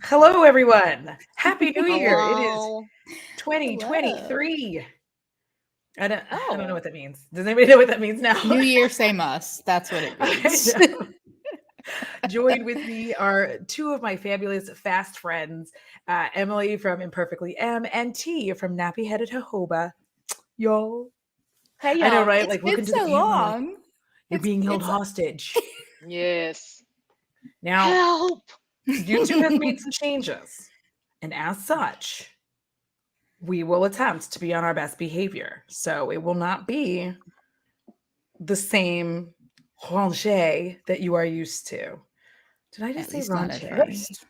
Hello, everyone. Happy New Year. It is Hello. Hello. 2023. I don't know Oh, what that means. Does anybody know what that means now? New Year, same us. That's what it I means. know. Joined with me are two of my fabulous fast friends, Emily from Imperfectly M and T from Nappy Headed Jojoba. Y'all. hey I know, y'all. right? It's Like been look into the so camera like long. you're being held It's hostage. Yes. Now, Help. YouTube has made some changes. And as such, we will attempt to be on our best behavior. So it will not be the same ranger that you are used to. Did I just at say least not at ranger? first.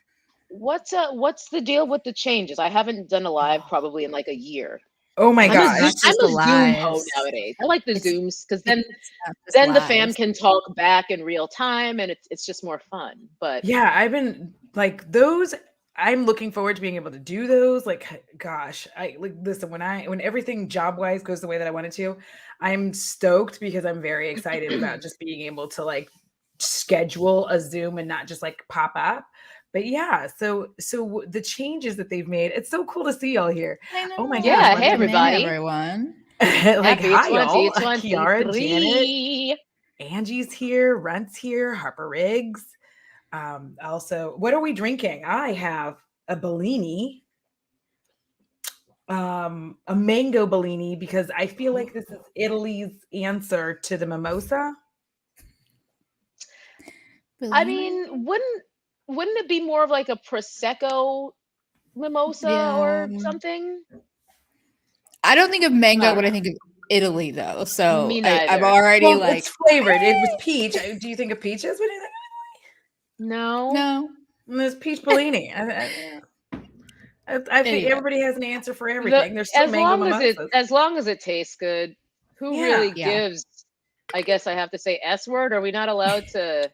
What's the deal with the changes? I haven't done a live probably in like a year. Oh my I'm a It's Zoom, not gosh. I'm just the a Zoom ho lives. nowadays. I like the It's Zooms because it's then not just then the fam lives. can talk back in real time and it's just more fun. But Yeah, I've been like those. I'm looking forward to being able to do those. Like, gosh, I like listen when everything job wise goes the way that I want it to. I'm stoked because I'm very excited about just being able to like schedule a Zoom and not just like pop up. But yeah, so the changes that they've made, it's so cool to see y'all here. I Oh my know. gosh, yeah, let hey me Welcome in, everybody. everyone. like Happy hi y'all. Kiara, Janet, 2023. Angie's here, Runt's here, Harper Riggs. Also, what are we drinking? I have a Bellini, a mango Bellini, because I feel like this is Italy's answer to the mimosa. I Bellini? mean, wouldn't it be more of like a prosecco mimosa Yeah. or something? I don't think of mango Uh, when I think of Italy, though. So Me I'm neither. already Well, like, it's flavored. It was peach. Do you think of peaches? What do you think? No. no. There's peach Bellini. I think Anyway, everybody has an answer for The everything. There's still mango mimosas. as long as it tastes good, who Yeah. really yeah. gives, I guess I have to say S word? Are we not allowed to?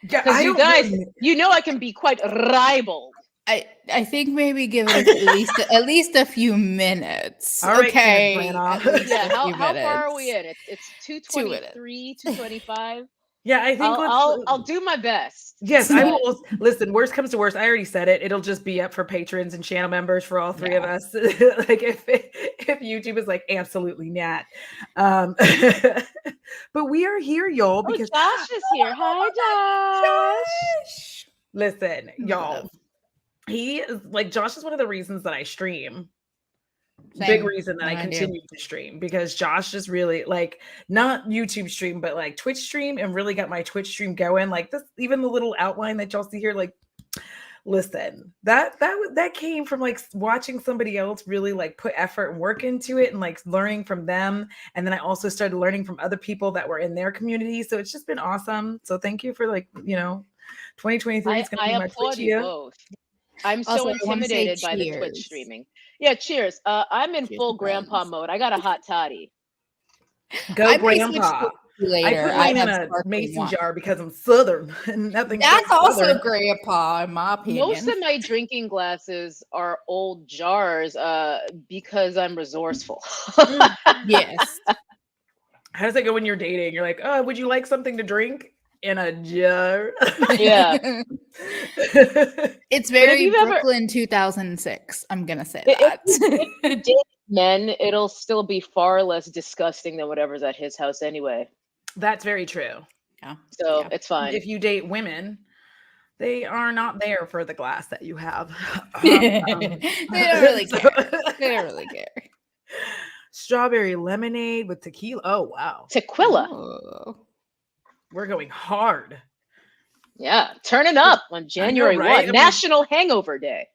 Yeah, Because I you don't guys, really. I can be quite ribald. I think maybe give it at least a few minutes. All right, Kenneth Okay, Branagh. at least Yeah, a few how far are we minutes. in? It's 2 minutes. 2:23, 2:25. Yeah, I think let's. I'll do my best. Yes, I But will listen. Worst comes to worst, I already said it. It'll just be up for patrons and channel members for all three of Yeah. us. Like if YouTube is like absolutely not. Um, but we are here, y'all, oh, because Josh is here. Hi, Josh. Josh. listen, y'all, Love. he is like Josh is one of the reasons that I stream. Big Same. reason that I I do. continue to stream because Josh just really like not YouTube stream, but like Twitch stream and really got my Twitch stream going. Like this, even the little outline that y'all see here, like listen, that came from like watching somebody else really like put effort and work into it and like learning from them. And then I also started learning from other people that were in their community. So it's just been awesome. So thank you for like, 2023 is gonna I be my applaud Twitch you year. both. I'm so Also, I want to say intimidated by the Twitch cheers. streaming. Yeah, cheers. I'm in Cheers, full my grandpa friends. mode. I got a hot toddy. Go I may switch to grandpa. I later. put I mine in have a sparkling mason wine. jar because I'm southern and nothing That's says also southern. grandpa, in my Most opinion. of my drinking glasses are old jars because I'm resourceful. Yes. How does it go when you're dating? You're like, oh, would you like something to drink in a jar? Yeah. It's But if very you've ever Brooklyn 2006. I'm going to say if that. you date men, it'll still be far less disgusting than whatever's at his house anyway. That's very true. Yeah. So Yeah. it's fine. If you date women, they are not there for the glass that you have. They don't really So- care. They don't really care. strawberry lemonade with tequila. Oh wow, Tequila. Oh. we're going hard. Yeah. Turning up on I know, January right? 1, I mean, National Hangover Day.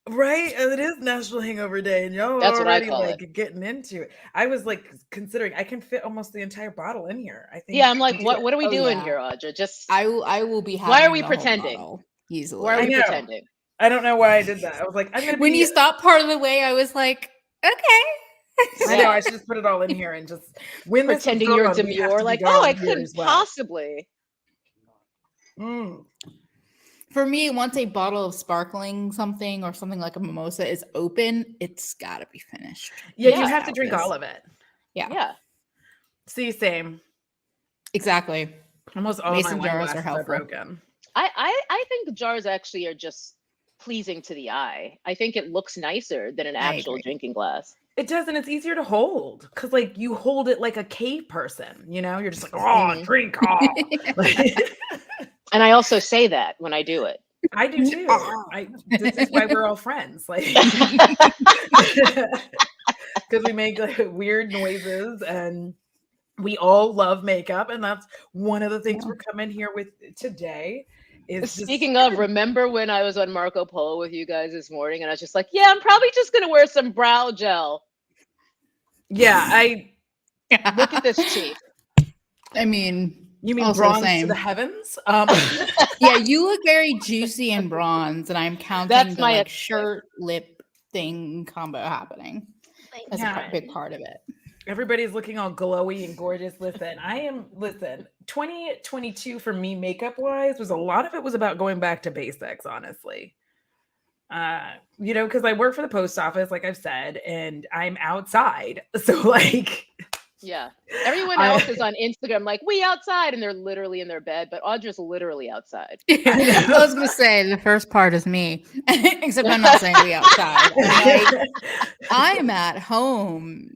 right? It is National Hangover Day, and y'all are That's what I already call it. like getting into it. I was like considering I can fit almost the entire bottle in here. I Yeah, think I'm like, we could. what are we Oh, doing yeah. here, Audra? Just I will be why are having we the whole pretending? bottle Why are I easily. we know. pretending? I don't know why I did that. I was like, I'm gonna When be. you stopped part of the way, I was like, I know. I Yeah. okay. should just put it all in here and just when this is Pretending you're gone, we have demure, to be like, oh, I gone here couldn't as well. possibly. Mm. For me, once a bottle of sparkling something or something like a mimosa is open, it's got to be finished. Yeah, It you Yeah. just have to drink is. all of it. Yeah, Yeah. See, same. Almost Almost all of my mason wine jars are glasses are helpful. broken. I think the jars actually are just pleasing to the eye. I think it looks nicer than an I actual agree. drinking glass. It does, and it's easier to hold because, like, you hold it like a cave person. You know, you're just like, oh, drink, oh. And I also say that when I do it. I do too. This is why we're all friends, like, because we make like weird noises, and we all love makeup, and that's one of the things we're coming here with today. Is Speaking of, remember when I was on Marco Polo with you guys this morning, and I was just like, yeah, I'm probably just gonna wear some brow gel. Yeah, Look at this chief. I mean, you mean also bronze same. to the heavens? Yeah, you look very juicy in bronze, and I'm counting That's the my like shirt lip thing combo happening as a big part of it. Everybody's looking all glowy and gorgeous. Listen, 2022 for me, makeup wise, was a lot of it was about going back to basics, honestly. You know, because I work for the post office, like I've said, and I'm outside. So, like, yeah, everyone else is on Instagram, like, we outside, and they're literally in their bed, but Audra's literally outside. I was gonna say the first part is me, except I'm not saying we outside. I'm like, I'm at home.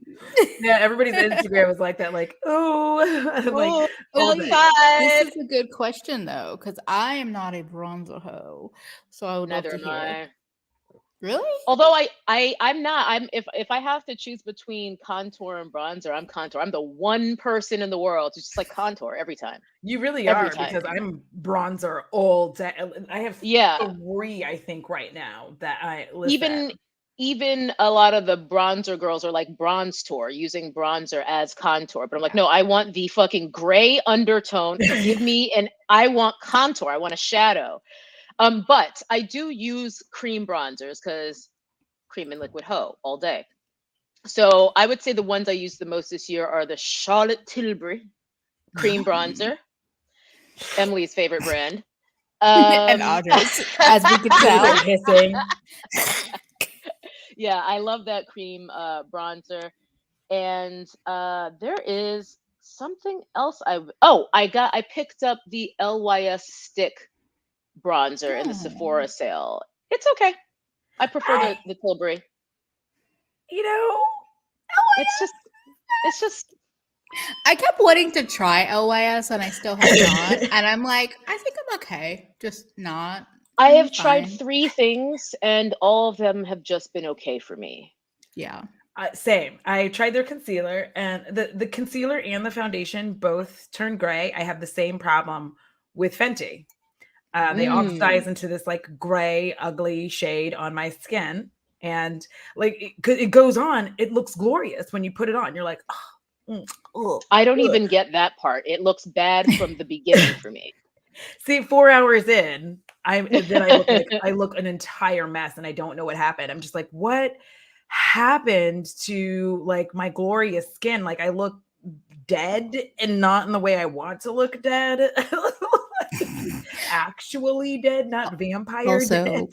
Yeah, everybody's Instagram was like that, like, like, this is a good question though, because I am not a bronzer hoe, so I would love to hear. Really? Although I'm not. If I have to choose between contour and bronzer, I'm contour. I'm the one person in the world who's just like contour every time. You really are, because I'm bronzer all day. I have 3, I think, right now that I even a lot of the bronzer girls are like bronze tour, using bronzer as contour. But I'm like, no, I want the fucking gray undertone. Give me I want contour. I want a shadow. But I do use cream bronzers because cream and liquid hoe all day. So I would say the ones I use the most this year are the Charlotte Tilbury cream bronzer, Emily's favorite brand. And Audra's, as we could tell. Hissing. Yeah, I love that cream bronzer. And there is something else I picked up the LYS stick bronzer in the Sephora sale. It's okay. I prefer the Tilbury. You know, it's just I kept wanting to try LYS and I still have not. And I'm like, I think I'm okay. Just not. I have tried 3 things and all of them have just been okay for me. Yeah. Same. I tried their concealer, and the concealer and the foundation both turned gray. I have the same problem with Fenty. They oxidize into this like gray, ugly shade on my skin. And like it goes on, it looks glorious when you put it on. You're like, I don't even get that part. It looks bad from the beginning for me. See, 4 hours in, I look an entire mess, and I don't know what happened. I'm just like, what happened to like my glorious skin? Like, I look dead, and not in the way I want to look dead. Actually dead, not vampire dead.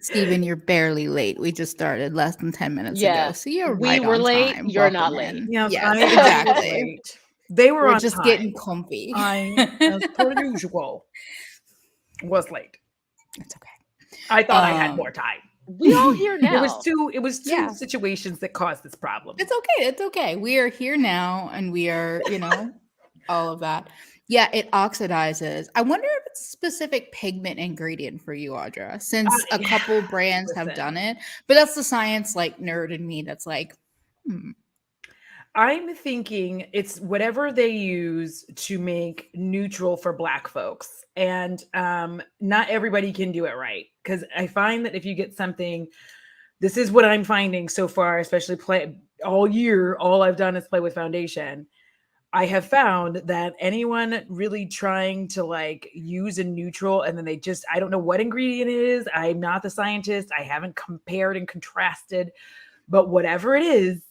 Steven, you're barely late. We just started less than 10 minutes ago. So you're we were late. Time. You're not late. Yes, exactly. They were on just time. Getting comfy. I, as per usual, was late. It's okay. I thought I had more time. We all here now. It was two situations that caused this problem. It's okay. It's okay. We are here now, and we are, all of that. Yeah, it oxidizes. I wonder if it's a specific pigment ingredient for you, Audra, since a couple brands have done it. But that's the science like nerd in me that's like, I'm thinking it's whatever they use to make neutral for Black folks. And not everybody can do it right. Because I find that if you get something, this is what I'm finding so far, especially all year, all I've done is play with foundation. I have found that anyone really trying to like use a neutral and then I don't know what ingredient it is. I'm not the scientist. I haven't compared and contrasted, but whatever it is,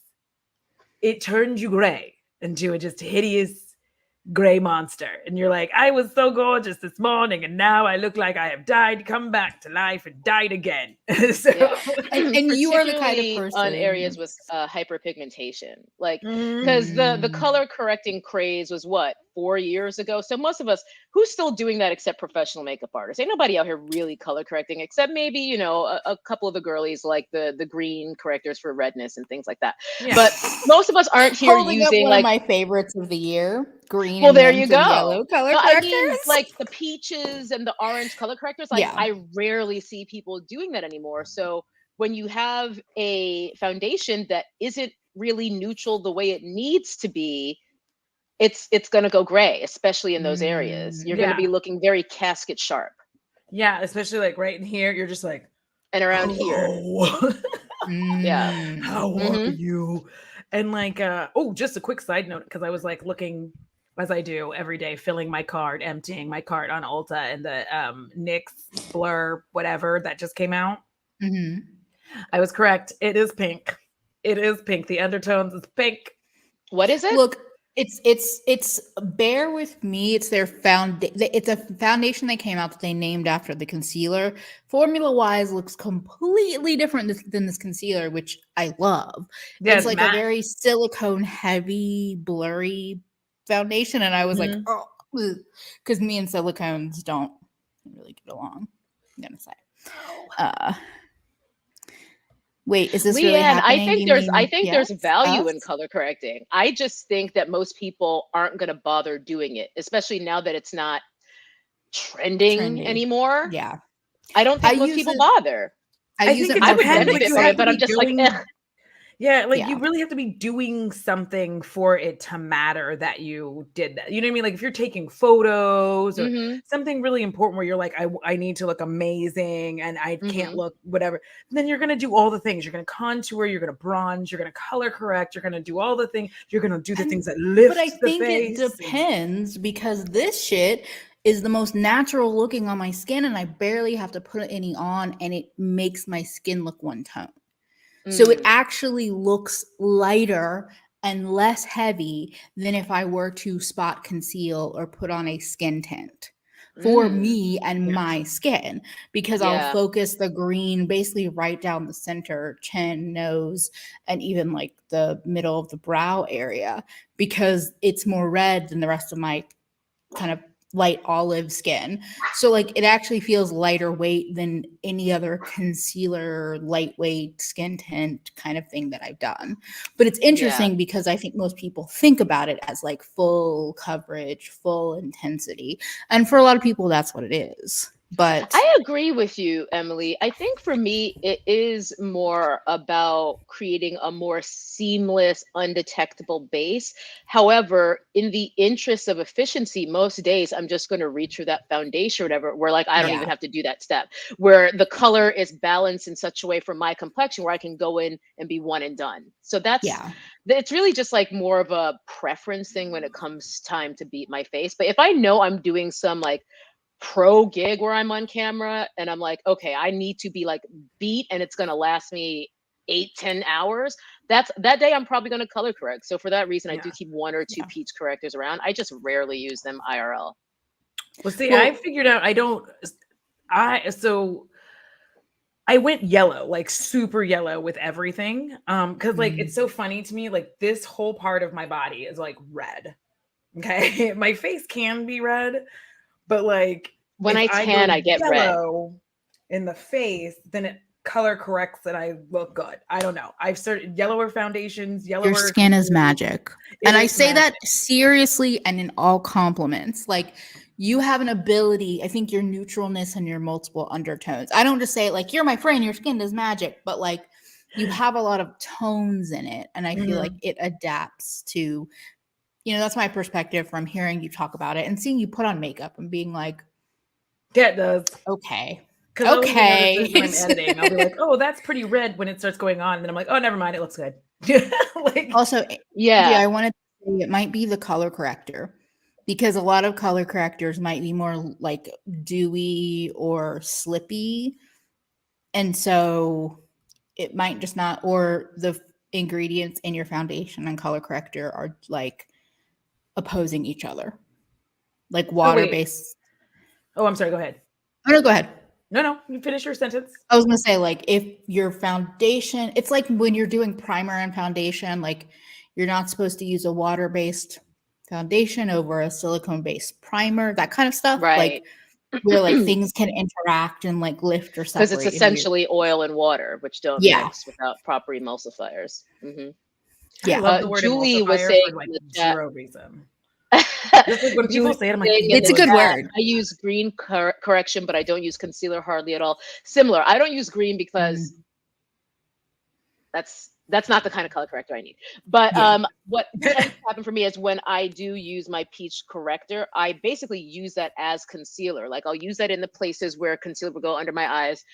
it turns you gray into a just hideous gray monster. And you're like, I was so gorgeous this morning, and now I look like I have died, come back to life, and died again. And you are the kind of person on areas with hyperpigmentation, like because the color correcting craze was what 4 years ago. So most of us, who's still doing that except professional makeup artists? Ain't nobody out here really color correcting, except maybe, you know, a couple of the girlies like the green correctors for redness and things like that. Yeah. But most of us aren't here Holding up using one like, of my favorites of the year, green well, and there mint you and go. yellow color No, I mean, correctors. like the peaches and the orange color correctors, like Yeah. I rarely see people doing that anymore. So when you have a foundation that isn't really neutral the way it needs to be, it's going to go gray, especially in those areas. You're going to Yeah. be looking very casket sharp. Yeah, especially like right in here, you're just like, And around here. hello. Yeah. How are you? And like, oh, just a quick side note, because I was like looking, as I do every day, filling my cart, emptying my cart on Ulta, and the NYX Blur whatever that just came out. I was correct. It is pink. It is pink. The undertones is pink. What is it? Look, it's bear with me. It's their it's a foundation that came out that they named after the concealer. Formula wise looks completely different than this concealer, which I love. Yeah, It's like matte. a very silicone heavy, blurry foundation. And I was like, oh, because me and silicones don't really get along, I'm gonna say. Wait, is this really Leanne, happening? I think there's Yes? value in Us? color correcting. I just think that most people aren't going to bother doing it, especially now that it's not trending Trendy. anymore. Yeah. I don't think I most use people it- bother. I use think it it I more would for depends, like, benefit you from have it, but to I'm be just like, doing- eh. Yeah, like Yeah. you really have to be doing something for it to matter that you did that. You know what I mean? Like if you're taking photos or Mhm. something really important where you're like, I need to look amazing and I can't Mhm. look whatever, then you're gonna do all the things. You're gonna contour, you're gonna bronze, you're gonna color correct, you're gonna do all the things, you're gonna do the things that lift But I the think face. it depends because this shit is the most natural looking on my skin and I barely have to put any on and it makes my skin look one tone. So it actually looks lighter and less heavy than if I were to spot conceal or put on a skin tint for me and my skin, because I'll Yeah. focus the green basically right down the center, chin, nose, and even like the middle of the brow area because it's more red than the rest of my kind of light olive skin. So like it actually feels lighter weight than any other concealer, lightweight skin tint kind of thing that I've done. But it's interesting because I think most people think about it as like full coverage, full intensity. And for a lot of people, that's what it is. But I agree with you, Emily. I think for me, it is more about creating a more seamless, undetectable base. However, in the interest of efficiency, most days I'm just going to reach for that foundation or whatever, where like I don't even have to do that step, where the color is balanced in such a way for my complexion where I can go in and be one and done. So it's really just like more of a preference thing when it comes time to beat my face. But if I know I'm doing some like pro gig where I'm on camera and I'm like, okay, I need to be like beat and it's going to last me 8-10 hours, that day I'm probably going to color correct. So for that reason, I do keep 1 or 2 peach correctors around. I just rarely use them IRL. Well, see, I figured out so I went yellow, like super yellow with everything. Because like it's so funny to me, like this whole part of my body is like red. Okay. My face can be red, but like when if I tan, go I get red in the face, then it color corrects and I look good. I don't know. I've started yellower foundations, yellower. your skin is magic. And I say that seriously and in all compliments. Like you have an ability, I think your neutralness and your multiple undertones. I don't just say it like you're my friend, your skin is magic, but like you have a lot of tones in it. And I feel like it adapts to, that's my perspective from hearing you talk about it and seeing you put on makeup and being like, yeah, it does. Okay. Because I'll even notice when I'm editing, I'll be like, oh, that's pretty red when it starts going on. And then I'm like, oh, never mind. It looks good. Also, I wanted to say it might be the color corrector because a lot of color correctors might be more like dewy or slippy. And so it might just not, or the ingredients in your foundation and color corrector are like opposing each other. Like water-based. Oh, I'm sorry. Go ahead. Oh, no, go ahead. No, you finish your sentence. I was going to say, like, if your foundation, it's like when you're doing primer and foundation, like you're not supposed to use a water-based foundation over a silicone-based primer, that kind of stuff. Right. Like where like things can interact and like lift or Because it's separate in weird. essentially oil and water, which don't Yeah. mix without proper emulsifiers. I Yeah. love the word Julie was emulsifier saying for like in the chat. zero reason. Just like when people Julie say it, I'm was like, saying in It's a the good chat, word. I use green correction, but I don't use concealer hardly at all. Similar. I don't use green because that's not the kind of color corrector I need. But Yeah. what tends to happen for me is when I do use my peach corrector, I basically use that as concealer. Like I'll use that in the places where concealer will go under my eyes,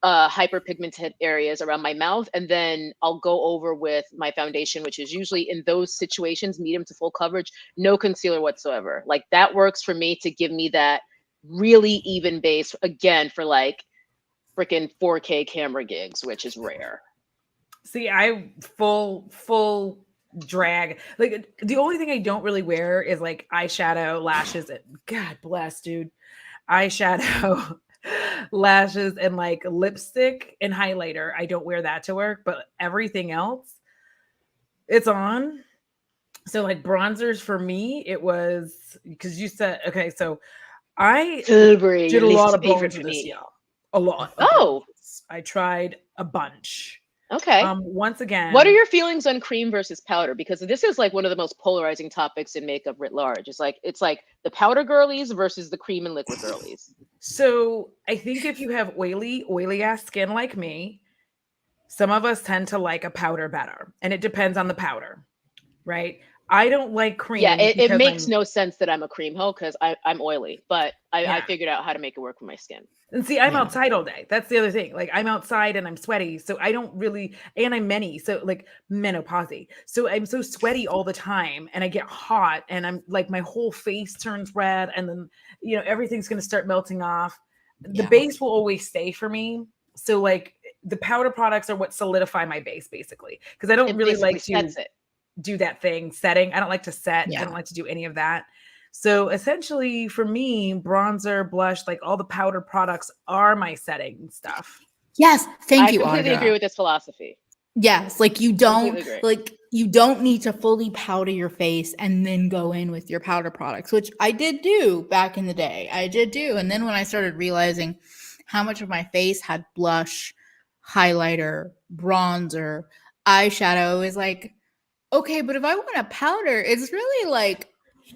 hyperpigmented areas around my mouth, and then I'll go over with my foundation, which is usually in those situations, medium to full coverage, no concealer whatsoever. Like that works for me to give me that really even base, again, for like freaking 4K camera gigs, which is rare. See, I full drag. Like the only thing I don't really wear is like eyeshadow, lashes, and God bless, dude. Eyeshadow, lashes, and like lipstick and highlighter. I don't wear that to work, but everything else, it's on. So like bronzers for me, it was because you said okay, so I Tilbury, did your a least lot of favorite bronzer to this me. year. A lot. Of Oh, bronzers. I tried a bunch. okay. Once again, What are your feelings on cream versus powder? Because this is like one of the most polarizing topics in makeup writ large. It's like the powder girlies versus the cream and liquid girlies. So I think if you have oily ass skin like me, some of us tend to like a powder better, and it depends on the powder, right? I don't like Yeah, cream it because makes I'm no sense that I'm a cream hoe because I'm oily, but I yeah. figured out how to make it work for my skin. And see, I'm Yeah. outside all day. That's the other thing. Like I'm outside and I'm sweaty, so I don't really. And I'm many, so like menopausy. So I'm so sweaty all the time, and I get hot, and I'm like my whole face turns red, and then everything's gonna start melting off. The Yeah. base will always stay for me. So like the powder products are what solidify my base basically, because I don't It really basically like to sets it. do that thing setting. I don't like to set. I Yeah. don't like to do any of that. So essentially for me, bronzer, blush, like all the powder products are my setting stuff. Yes. Thank I you, completely Audra. agree with this philosophy. Yes, like you Completely don't agree. need to fully powder your face and then go in with your powder products, which I did do back in the day. I did do. And then when I started realizing how much of my face had blush, highlighter, bronzer, eyeshadow, it was like, okay, but if I want a powder, it's really like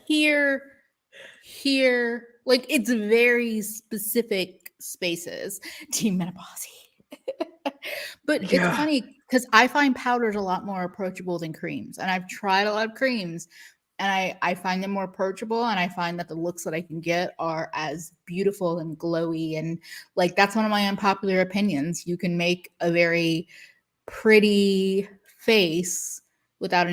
here, like it's very specific spaces. Team menopause. But it's Yeah. funny because I find powders a lot more approachable than creams. And I've tried a lot of creams and I find them more approachable. And I find that the looks that I can get are as beautiful and glowy. And like that's one of my unpopular opinions. You can make a very pretty face without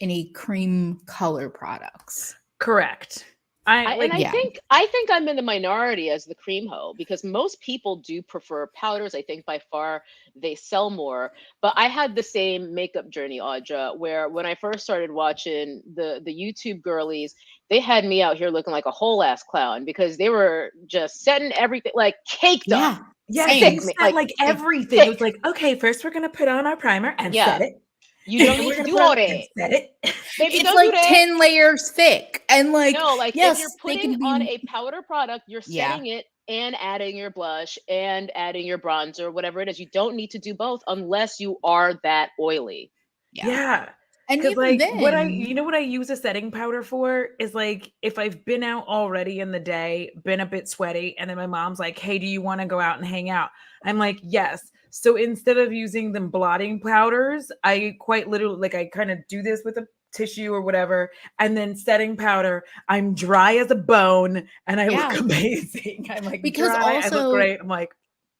any cream color products. Correct. I like Yeah. I think I'm in the minority as the cream hoe because most people do prefer powders. I think by far they sell more. But I had the same makeup journey, Audra, where when I first started watching the YouTube girlies, they had me out here looking like a whole ass clown because they were just setting everything like caked up. yeah, Same. they Thick, set like everything. It was like, okay, first we're gonna put on our primer and yeah. set it. You don't And need we're to gonna do put all on and that. set it. Baby, It's don't do like that. 10 layers thick. And like, No, like if yes, you're they putting can on be. a powder product, you're Yeah. setting it and adding your blush and adding your bronzer, whatever it is. You don't need to do both unless you are that oily. Yeah. And Because even like what then, what I use a setting powder for is like if I've been out already in the day, been a bit sweaty, and then my mom's like, hey, do you want to go out and hang out? I'm like, yes. So instead of using them blotting powders, I quite literally like I kind of do this with a tissue or whatever, and then setting powder, I'm dry as a bone and I look yeah, amazing. I'm like because dry, I look also great. I'm like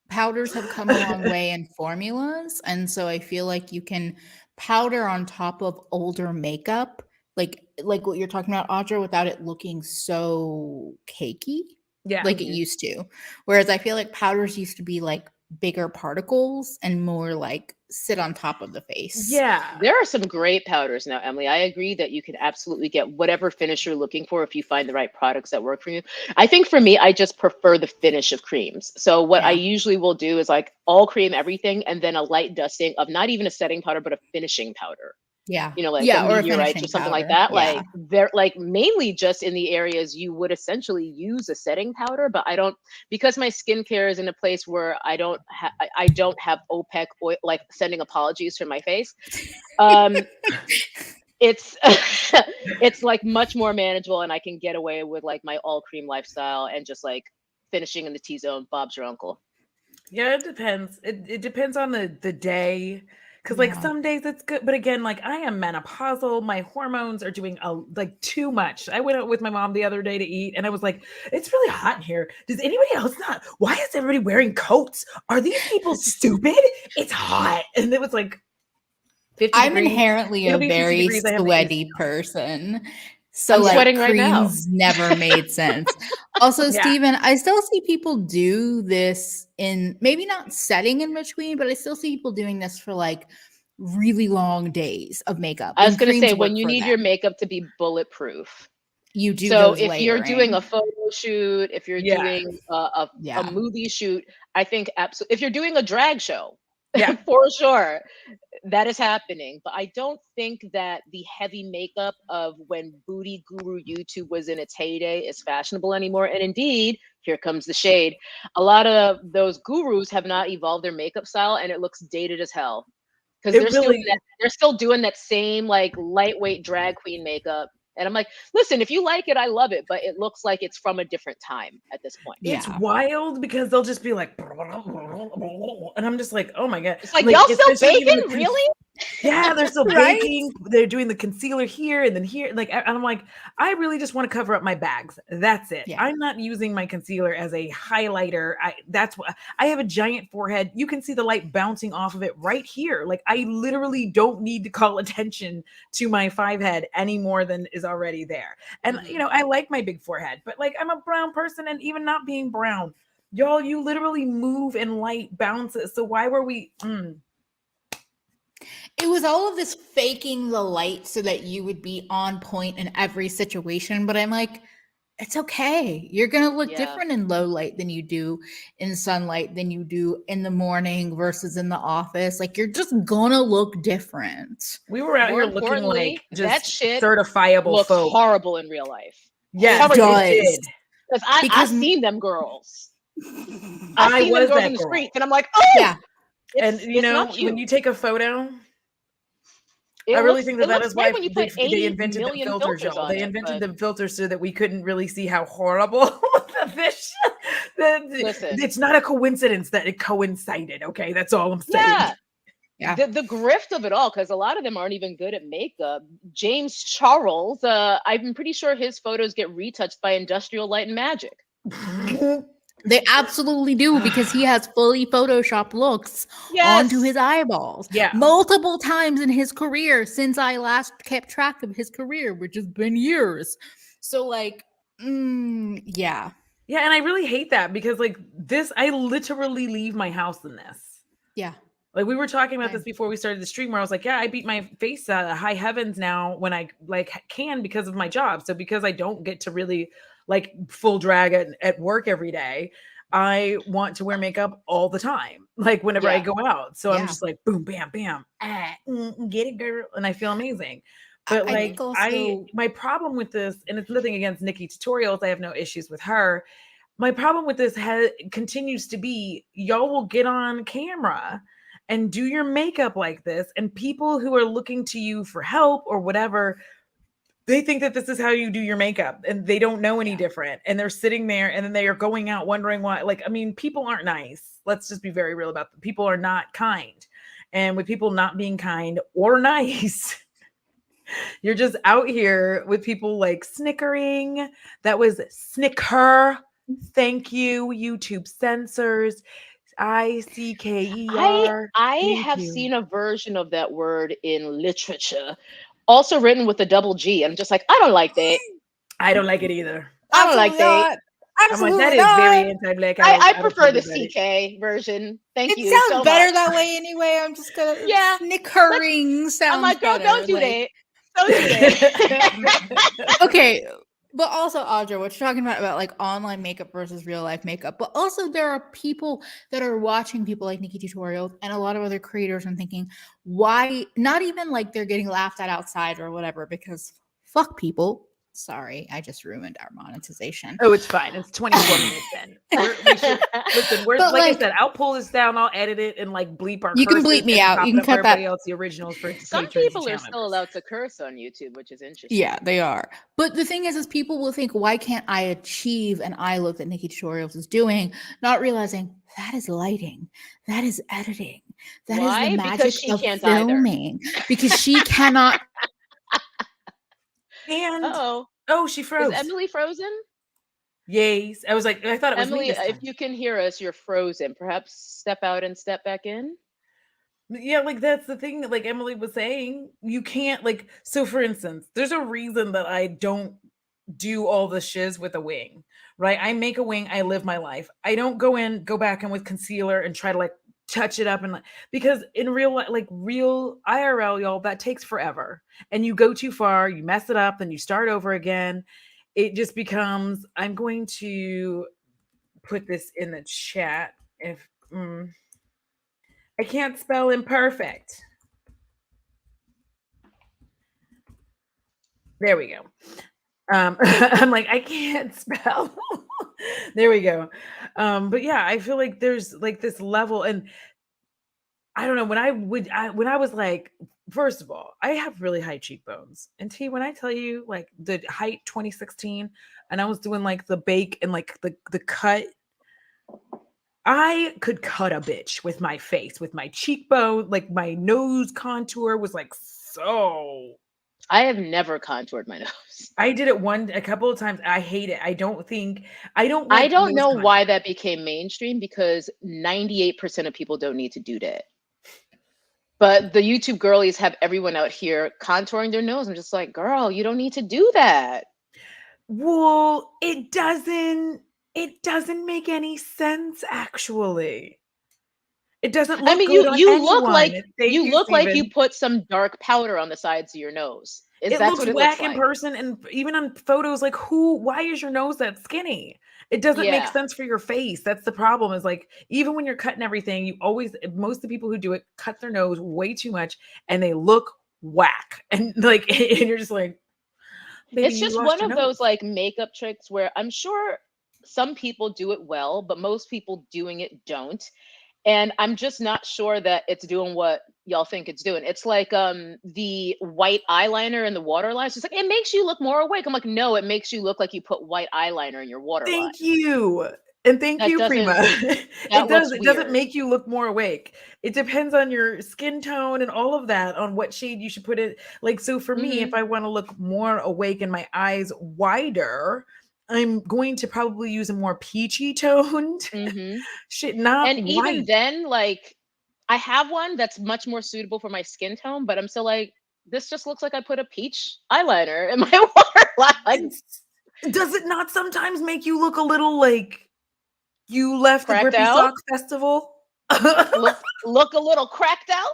powders have come a long way in formulas. And so I feel like you can powder on top of older makeup, like what you're talking about, Audra, without it looking so cakey yeah. like it used to. Whereas I feel like powders used to be like bigger particles and more like sit on top of the face. Yeah. There are some great powders now, Emily. I agree that you can absolutely get whatever finish you're looking for if you find the right products that work for you. I think for me, I just prefer the finish of creams. So what I Yeah. usually will do is like all cream everything and then a light dusting of not even a setting powder, but a finishing powder. Yeah. like Yeah, a or a meteorites or finishing something like powder. that. Yeah. Like they're like mainly just in the areas you would essentially use a setting powder, but I don't, because my skincare is in a place where I don't have OPEC oil, like sending apologies for my face. It's it's like much more manageable, and I can get away with like my all cream lifestyle and just like finishing in the T-zone. Bob's your uncle. Yeah, it depends. It depends on the day. Cause like Yeah. some days it's good, but again, like I am menopausal. My hormones are doing like too much. I went out with my mom the other day to eat, and I was like, "It's really hot in here. Does anybody else not? Why is everybody wearing coats? Are these people stupid? It's hot." And it was like 50 I'm degrees. inherently It'll a be 50 very degrees. I have the AC sweaty on. person. So I'm like sweating right now. creams never made sense. Also, Yeah. Steven, I still see people do this in maybe not setting in between, but I still see people doing this for like really long days of makeup. I was And going to say, creams when work you for need your them. makeup to be bulletproof. You do So those if you're doing layering. a photo shoot, if you're Yeah. doing a Yeah. movie shoot, I think absolutely, if you're doing a drag show, Yeah. for sure, that is happening. But I don't think that the heavy makeup of when Booty Guru YouTube was in its heyday is fashionable anymore. And indeed, here comes the shade. A lot of those gurus have not evolved their makeup style, and it looks dated as hell. Because It really they're still doing that same like lightweight drag queen makeup. And I'm like, listen, if you like it, I love it, but it looks like it's from a different time at this point. it's Yeah. wild because they'll just be like, and I'm just like, oh my God. It's like, y'all still especially even baking? the Really? Yeah, they're still Right? baking. They're doing the concealer here and then here. Like, and I'm like, I really just want to cover up my bags. That's it. Yeah. I'm not using my concealer as a highlighter. That's what I have a giant forehead. You can see the light bouncing off of it right here. Like, I literally don't need to call attention to my 5 head any more than is already there. And I like my big forehead, but like I'm a brown person, and even not being brown, y'all, you literally move and light bounces. So why were we? It was all of this faking the light so that you would be on point in every situation. But I'm like, it's okay. You're going to look Yeah. different in low light than you do in sunlight, than you do in the morning versus in the office. Like, you're just going to look different. We were out More here looking importantly, like that just shit certifiable looks folk. horrible in real life. Yes, It it does. did. Because Because- I've seen them girls. I I've seen them was girls that in the girl. streets, and I'm like, oh, Yeah. And it's not when cute. you take a photo, It I really looks- think it that looks is great why when you they put 80 invented the million filters, filters y'all. on They it, invented but- the filters so that we couldn't really see how horrible the fish. Listen. It's not a coincidence that it coincided. Okay, that's all I'm saying. Yeah. Yeah. The grift of it all, because a lot of them aren't even good at makeup. James Charles, I'm pretty sure his photos get retouched by Industrial Light and Magic. They absolutely do, because he has fully Photoshop looks onto his eyeballs. Yeah. Multiple times in his career since I last kept track of his career, which has been years. So like, yeah. Yeah, and I really hate that because like this, I literally leave my house in this. Yeah. Like we were talking about Same. this before we started the stream, where I was like, yeah, I beat my face high heavens now when I like can because of my job. So because I don't get to really like full drag at work every day, I want to wear makeup all the time, like whenever I Yeah. go out. So I'm Yeah. just like, boom, bam, bam, get it, girl, and I feel amazing. But I like, think also- my problem with this, and it's nothing against Nikki Tutorials, I have no issues with her. My problem with this continues to be, y'all will get on camera and do your makeup like this, and people who are looking to you for help or whatever, they think that this is how you do your makeup, and they don't know any different, and they're sitting there and then they are going out wondering why. Like, I mean, people aren't nice. Let's just be very real about them. People are not kind, and with people not being kind or nice, you're just out here with people like snickering. That was snicker. Thank you, YouTube censors. ICKER. I Thank have you. seen a version of that word in literature, also written with a double G. I'm just like, I don't like that. I don't like it either. I don't like Absolutely that. not. I'm Absolutely like, that is not. very anti-black. I don't prefer the think about it. CK version. Thank It you sounds so better much. that way anyway. I'm just gonna Yeah, snickering sounds I'm like, better. don't do like- that. Don't do that. Okay, But also, Audra, what you're talking about like online makeup versus real life makeup. But also, there are people that are watching people like Nikki Tutorials and a lot of other creators and thinking, why? Not even like they're getting laughed at outside or whatever, because fuck people. Sorry, I just ruined our monetization. Oh, it's fine. It's 24 minutes in. We should listen. We're But, like I like- said, I'll pull this down. I'll edit it and like bleep our. You can curses bleep me and out. pop You it can up for cut that- everybody else, the originals for Some patrons and people are channel still members. allowed to curse on YouTube, which is interesting. Yeah, they are. But the thing is people will think, why can't I achieve an eye look that Nikki Tutorials is doing? Not realizing that is lighting, that is editing, that is Why? the Because magic she of can't either. filming. Because she cannot. And oh, she is froze. Emily frozen? Yes, I was like, I thought it was Emily, me this time. if you can hear us, you're frozen. Perhaps step out and step back in. Yeah, like that's the thing that like Emily was saying. You can't like so for instance, there's a reason that I don't do all the shiz with a wing, right? I make a wing, I live my life. I don't go back and with concealer and try to like touch it up and like because in real like real IRL, y'all, that takes forever. And you go too far, you mess it up, then you start over again. It just becomes I'm going to put this in the chat if I can't spell imperfect. There we go. I'm like, I can't spell. There we go. But yeah, I feel like there's like this level, and I don't know when I was like, first of all, I have really high cheekbones. And T, when I tell you like the height 2016, and I was doing like the bake and like the cut. I could cut a bitch with my face, with my cheekbone, like my nose contour was like so. I have never contoured my nose. I did it a couple of times. I hate it. I don't I don't nose know contour. why that became mainstream because 98% of people don't need to do that. But the YouTube girlies have everyone out here contouring their nose. I'm just like, girl, you don't need to do that. Well, it doesn't make any sense actually. It doesn't look I mean, good on you look anyone. like Thank you look like you Steven. put some dark powder on the sides of your nose. It That's looks what it whack looks like. in person and even on photos. Like, why is your nose that skinny? It doesn't make Yeah. sense for your face. That's the problem. Is like even when you're cutting everything, you always most of the people who do it cut their nose way too much and they look whack. And like and you're just like, baby, It's you just lost one your of nose. those like makeup tricks where I'm sure some people do it well, but most people doing it don't. And I'm just not sure that it's doing what y'all think it's doing. It's like the white eyeliner and the waterline. It's just like it makes you look more awake. I'm like, no, it makes you look like you put white eyeliner in your waterline. Thank you. And thank That you, doesn't- Prima. that It looks doesn't weird. make you look more awake. It depends on your skin tone and all of that, on what shade you should put it. Like, so for me, if I want to look more awake and my eyes wider, I'm going to probably use a more peachy toned shit, not And white. even then, like I have one that's much more suitable for my skin tone, but I'm still like, this just looks like I put a peach eyeliner in my waterline. Does it not sometimes make you look a little like you left Cracked the Grippy out? Sock Festival? look a little cracked out?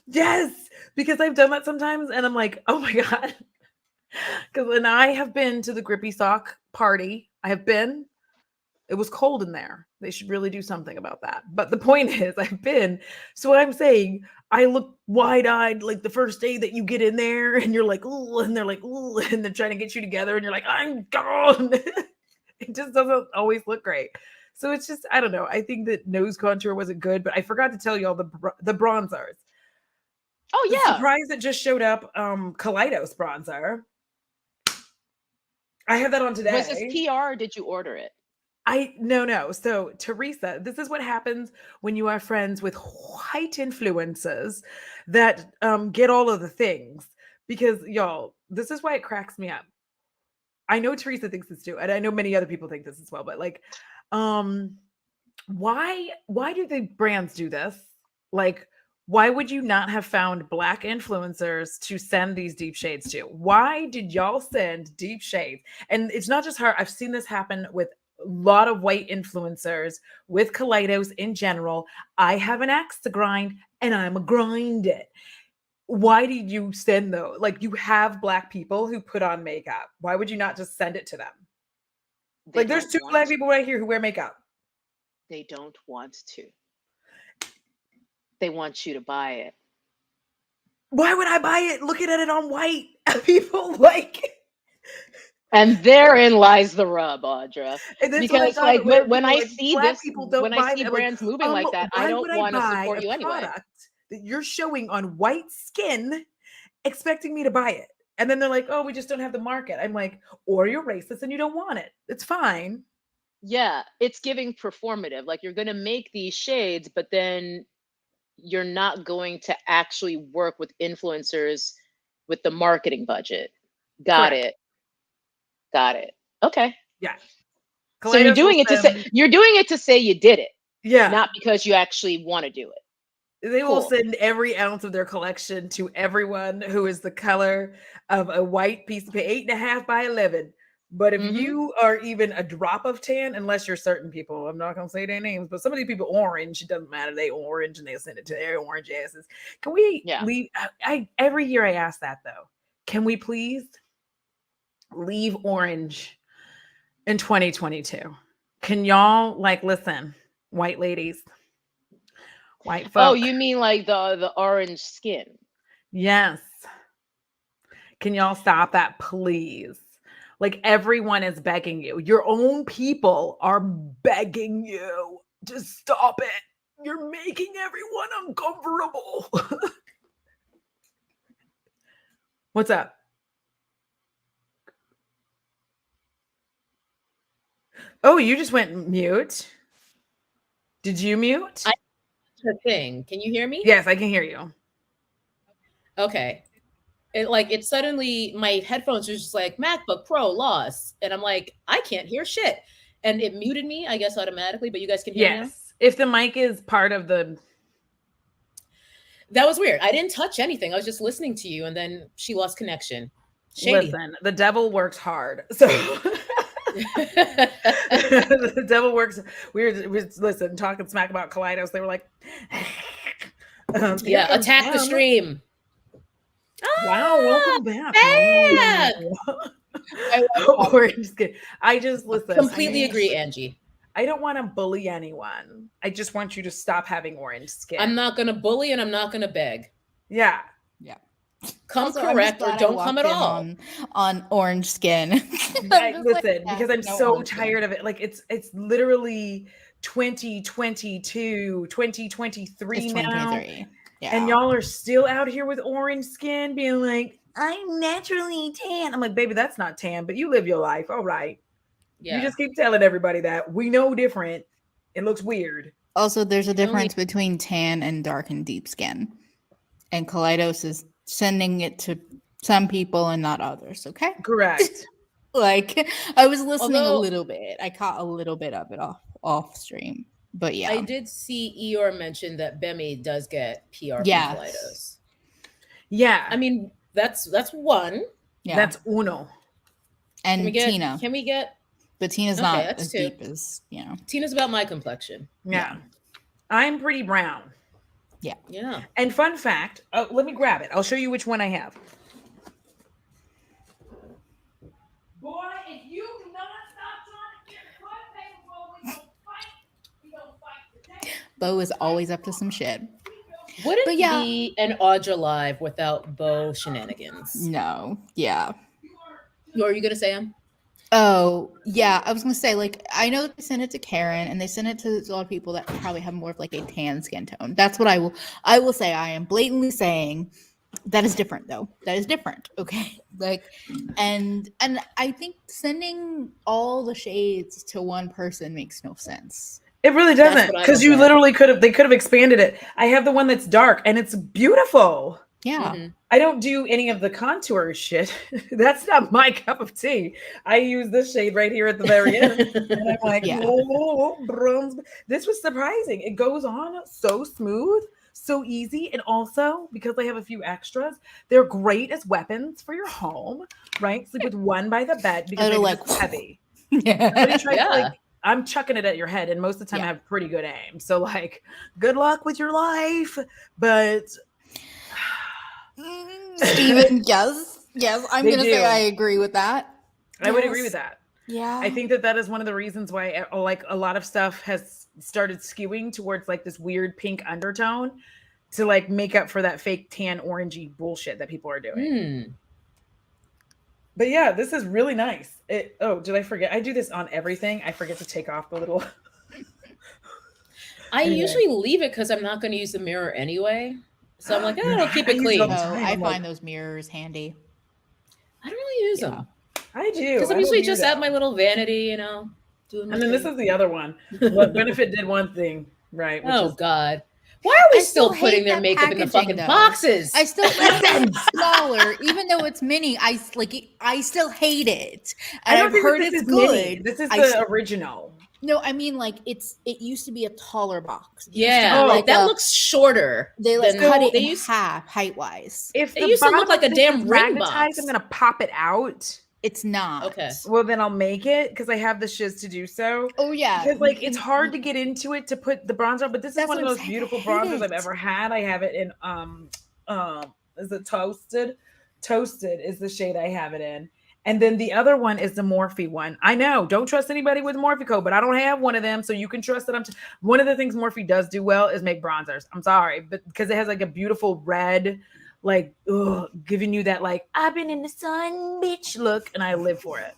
Yes, because I've done that sometimes and I'm like, oh my God. Because when I have been to the Grippy Sock party, it was cold in there. They should really do something about that. But the point is, I've been. So I'm saying I look wide-eyed like the first day that you get in there and you're like, ooh, and they're like, ooh, and they're trying to get you together and you're like, I'm gone. It just doesn't always look great. So it's just, I don't know. I think that nose contour wasn't good, but I forgot to tell y'all the bronzers. Oh The yeah. surprise that just showed up, Kaleidos bronzer. I had that on today. Was this PR or did you order it? No. So Teresa, this is what happens when you are friends with white influencers that get all of the things. Because y'all, this is why it cracks me up. I know Teresa thinks this too, and I know many other people think this as well. But like, why do the brands do this? Like, why would you not have found Black influencers to send these deep shades to? Why did y'all send deep shades? And it's not just her. I've seen this happen with a lot of white influencers, with Kaleidos in general. I have an axe to grind and I'm a grind it. why did you send those? Like, you have Black people who put on makeup. Why would you not just send it to them? They Like, there's don't 2 want Black to. people right here who wear makeup. They don't want to. They want you to buy it. Why would I buy it looking at it on white? People like, And therein lies the rub, Audra. and that's what I Because got. like When when people are I like, see Black this, people when don't I buy see them. I'm like, brands moving like that, I why don't would I want to buy support a you anyway. product that you're showing on white skin, expecting me to buy it? And then they're like, oh, we just don't have the market. I'm like, or you're racist and you don't want it. It's fine. Yeah, it's giving performative. Like you're going to make these shades, but then you're not going to actually work with influencers with the marketing budget. Got Correct. it. Got it. Okay. Yeah. So you're Kaleidos will doing it to say send, you did it, yeah, not because you actually want to do it. they will Cool. send every ounce of their collection to everyone who is the color of a white piece of paper, 8.5 by 11. But if Mhm. you are even a drop of tan, unless you're certain people, I'm not gonna say their names, but some of these people orange, it doesn't matter, they orange and they'll send it to their orange asses. Can we Yeah. leave? I every year I ask that though. Can we please leave orange in 2022? Can y'all like listen, white ladies, white Oh, folk? you mean like the orange skin? Yes. Can y'all stop that, please? Like, everyone is begging you. Your own people are begging you to stop it. You're making everyone uncomfortable. What's up? Oh, you just went mute. Did you mute? The thing. Can you hear me? Yes, I can hear you. Okay. It suddenly my headphones were just like MacBook Pro lost, and I'm like, I can't hear shit, and it muted me, I guess automatically. But you guys can hear me now? Yes. If the mic is part of the, That was weird. I didn't touch anything. I was just listening to you, and then she lost connection. Shady. listen, the devil works hard. So the devil works. We were listen talking smack about Kaleidos. They were like, Yeah, attack the stream. Wow, welcome back. back! Orange skin. I just listen. Completely agree, Angie. I don't want to bully anyone. I just want you to stop having orange skin. I'm not gonna bully and I'm not gonna beg. Yeah. Yeah. Come Also, I'm correct just or glad I don't come at walked in all. on orange skin. Listen, because I'm no so orange skin. tired of it. Like it's literally 2022, 2023 It's now. 2023. Yeah. And y'all are still out here with orange skin being like, I'm naturally tan. I'm like, baby, that's not tan, but you live your life. All right. Yeah. You just keep telling everybody that. We know different. It looks weird. Also, there's a difference between tan and dark and deep skin. And Kaleidos is sending it to some people and not others, okay? Correct. Like, I was listening a Although- little bit. I caught a little bit of it off stream. But yeah. I did see Eeyore mention that Bemi does get PR Yes. from Kaleidos. Yeah. I mean, that's one. Yeah. That's uno. and Can we get Tina. Can we get But Tina's Okay, not that's as two. deep as, you know. Tina's about my complexion? Yeah. I'm pretty brown. Yeah. And fun fact, let me grab it. I'll show you which one I have. Boy, if you do not stop trying to get toilet paper, boy, we gonna fight. We gonna fight today. Bo is always up to some shit. Wouldn't But yeah. be an Audra live without Bo shenanigans. No. Yeah. What are you gonna say, Em? Oh, yeah. I was going to say, like, I know that they sent it to Karen and they sent it to a lot of people that probably have more of like a tan skin tone. That's what I will say. I am blatantly saying that is different though. That is different. Okay. Like, and I think sending all the shades to one person makes no sense. It really That's doesn't, what I because was you at. literally they could have expanded it. I have the one that's dark and it's beautiful. Yeah. Mhm. I don't do any of the contour shit. That's not my cup of tea. I use this shade right here at the very end. And I'm like, Yeah. oh, bronze. This was surprising. It goes on so smooth, so easy. And also, because I have a few extras, they're great as weapons for your home, right? Sleep with one by the bed because It'll, they're like, just heavy. Yeah. Somebody tried to, Yeah. like, I'm chucking it at your head, and most of the time I have pretty good aim. So, like, good luck with your life. But Steven, yes, I'm They gonna say do. I agree with that. I would agree Yes. with that. Yeah, I think that that is one of the reasons why like a lot of stuff has started skewing towards like this weird pink undertone to like make up for that fake tan orangey bullshit that people are doing. But yeah, this is really nice. Oh, did I forget? I do this on everything. I forget to take off the little. I Anyway. usually leave it because I'm not going to use the mirror anyway. So I'm like, No, I'll keep I it use it all clean. the no, time. I I'm find like, those mirrors handy. I don't really use Yeah. them I do. because I'm a usually just weirdo. at my little vanity, doing my And then this thing. is the other one. What Benefit did one thing, right? Which Oh is God. Why are we I still hate putting their that makeup in the packaging, fucking though. boxes? I still listen smaller, even though it's mini. I still hate it. And I don't I've think heard that this it's is mini. good. This is I the original. No, I mean like it used to be a taller box. It used to Yeah, be like that a- looks shorter. they like than- cut it they in used- half height wise. If It the used to look bottom like of a this damn is ring magnetized, box. I'm gonna pop it out. It's not. Okay. Well, then I'll make it because I have the shiz to do so. Oh yeah. Because you like it's can- hard to get into it to put the bronzer on, but this is That's one of what the I'm most saying, I beautiful hate bronzers I've it. ever had. I have it in is it toasted? Toasted is the shade I have it in. And then the other one is the Morphe one. I know, don't trust anybody with Morphe code, but I don't have one of them, so you can trust that one of the things Morphe does do well is make bronzers. I'm sorry, but because it has like a beautiful red, like giving you that like I've been in the sun, bitch look, and I live for it.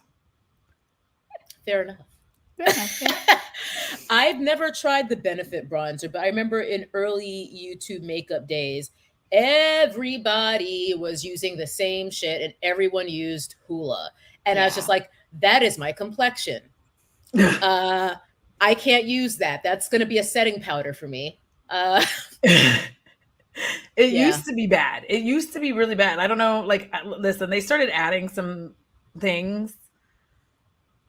Fair enough. Fair enough, yeah. I've never tried the Benefit bronzer, but I remember in early YouTube makeup days, everybody was using the same shit and everyone used Hoola. And I was just Yeah. like, that is my complexion. I can't use that. That's going to be a setting powder for me. It Yeah. used to be bad. It used to be really bad. I don't know. Like, listen, they started adding some things.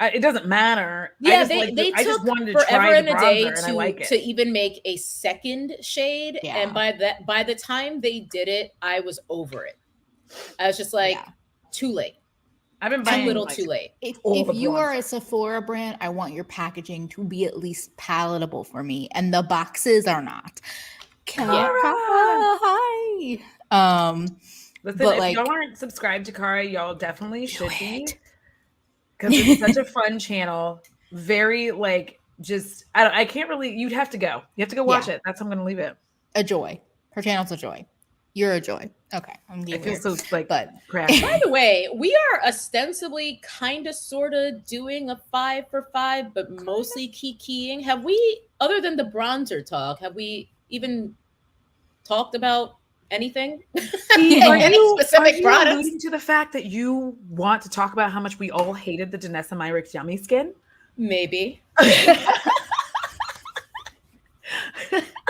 It doesn't matter. Yeah, I just took wanted to forever try and the a day bronzer, and I like it. to even make a second shade. Yeah. And by the time they did it, I was over it. I was just like, Yeah. too late. I've been Too buying little, like, too late. If all the you are a bronzer. Sephora brand, I want your packaging to be at least palatable for me, and the boxes are not. Cara! Hi. Listen, but if like- y'all aren't subscribed to Kara, y'all definitely should be. it. Because it's such a fun channel. Very like just I can't really. You'd have to go. You have to go watch Yeah. it. That's how I'm gonna leave it. A joy. Her channel's a joy. You're a joy. Okay, I'm I getting feel weird. so like But crappy. By the way, we are ostensibly kind of sort of doing a 5 for 5, but mostly kikiing. Have we, other than the bronzer talk, have we even talked about anything? Are Any you specific products? alluding to the fact that you want to talk about how much we all hated the Danessa Myricks yummy skin? Maybe.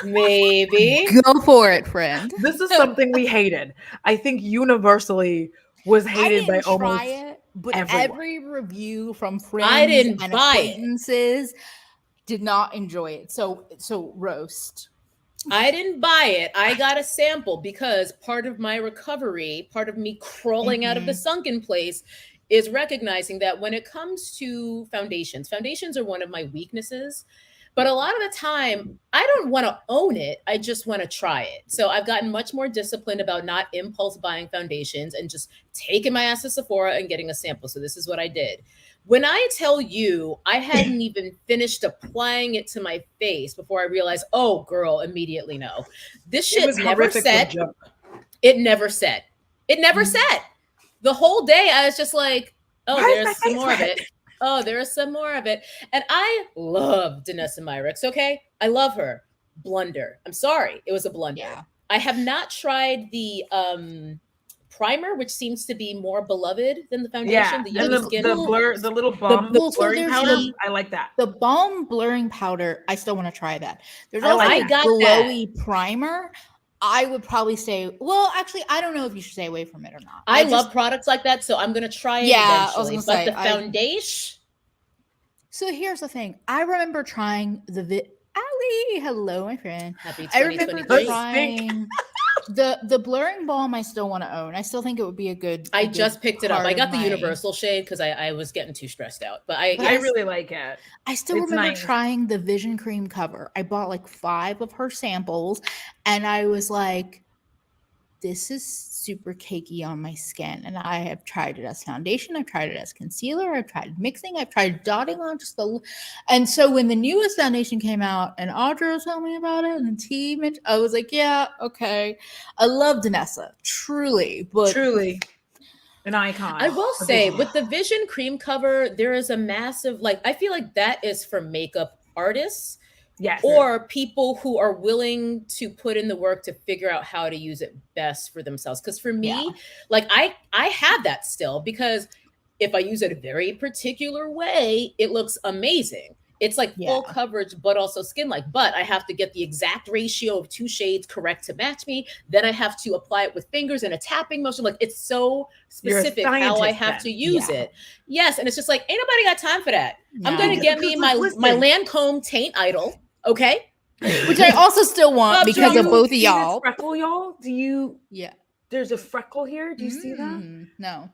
Maybe. go for it, friend. This is something we hated. I think universally was I hated by didn't almost try it, but everyone. every review from friends I didn't and buy it. acquaintances did not enjoy it. So roast. I didn't buy it. I got a sample because part of my recovery, part of me crawling out of the sunken place is recognizing that when it comes to foundations are one of my weaknesses. But a lot of the time, I don't want to own it. I just want to try it. So I've gotten much more disciplined about not impulse buying foundations and just taking my ass to Sephora and getting a sample. So this is what I did. When I tell you I hadn't even finished applying it to my face before I realized, oh, girl, immediately no. This It shit was never horrific set. from jump. It never set. It never set. The whole day I was just like, oh, Why is my there's some face more of red? it. Oh, there is some more of it. And I love Danessa Myricks, okay? I love her. Blunder. I'm sorry. It was a blunder. Yeah. I have not tried the primer, which seems to be more beloved than the foundation. Yeah, The and yummy the skin. blur, the little balm well, so blurring there's powder. the- I like that. The balm blurring powder, I still want to try that. There's I also like a that. I got glowy primer. I would probably say, well, actually, I don't know if you should stay away from it or not. I just- love products like that, so I'm gonna try it Yeah, I was eventually. gonna But say, the I- foundation, So here's the thing. I remember trying Ali, hello, my friend. happy I remember 2023. trying the blurring balm. I still want to own. I still think it would be a good. I a good just picked it up. part I of got the my- universal shade because I was getting too stressed out. But I I really like it. I still It's remember nice. trying the Vision Cream cover. I bought like 5 of her samples, and I was like, this is super cakey on my skin. And I have tried it as foundation. I've tried it as concealer. I've tried mixing. I've tried dotting on and so when the newest foundation came out and Audra was telling me about it and the team, I was like, yeah, okay. I love Danessa, truly. But Truly an icon. I will say with the Vision cream cover, there is a massive, like, I feel like that is for makeup artists. Yes. Or people who are willing to put in the work to figure out how to use it best for themselves. Because for me, like I have that still, because if I use it a very particular way, it looks amazing. It's like full coverage, but also skin-like. But I have to get the exact ratio of 2 shades correct to match me. Then I have to apply it with fingers and a tapping motion. Like, it's so specific how I have to use it. Yes, and it's just like, ain't nobody got time for that. No. I'm gonna get me my Lancome Taint Idol, okay? Which I also still want because of both of y'all. Freckle, y'all? Do you? Yeah. There's a freckle here. Do you see that? No.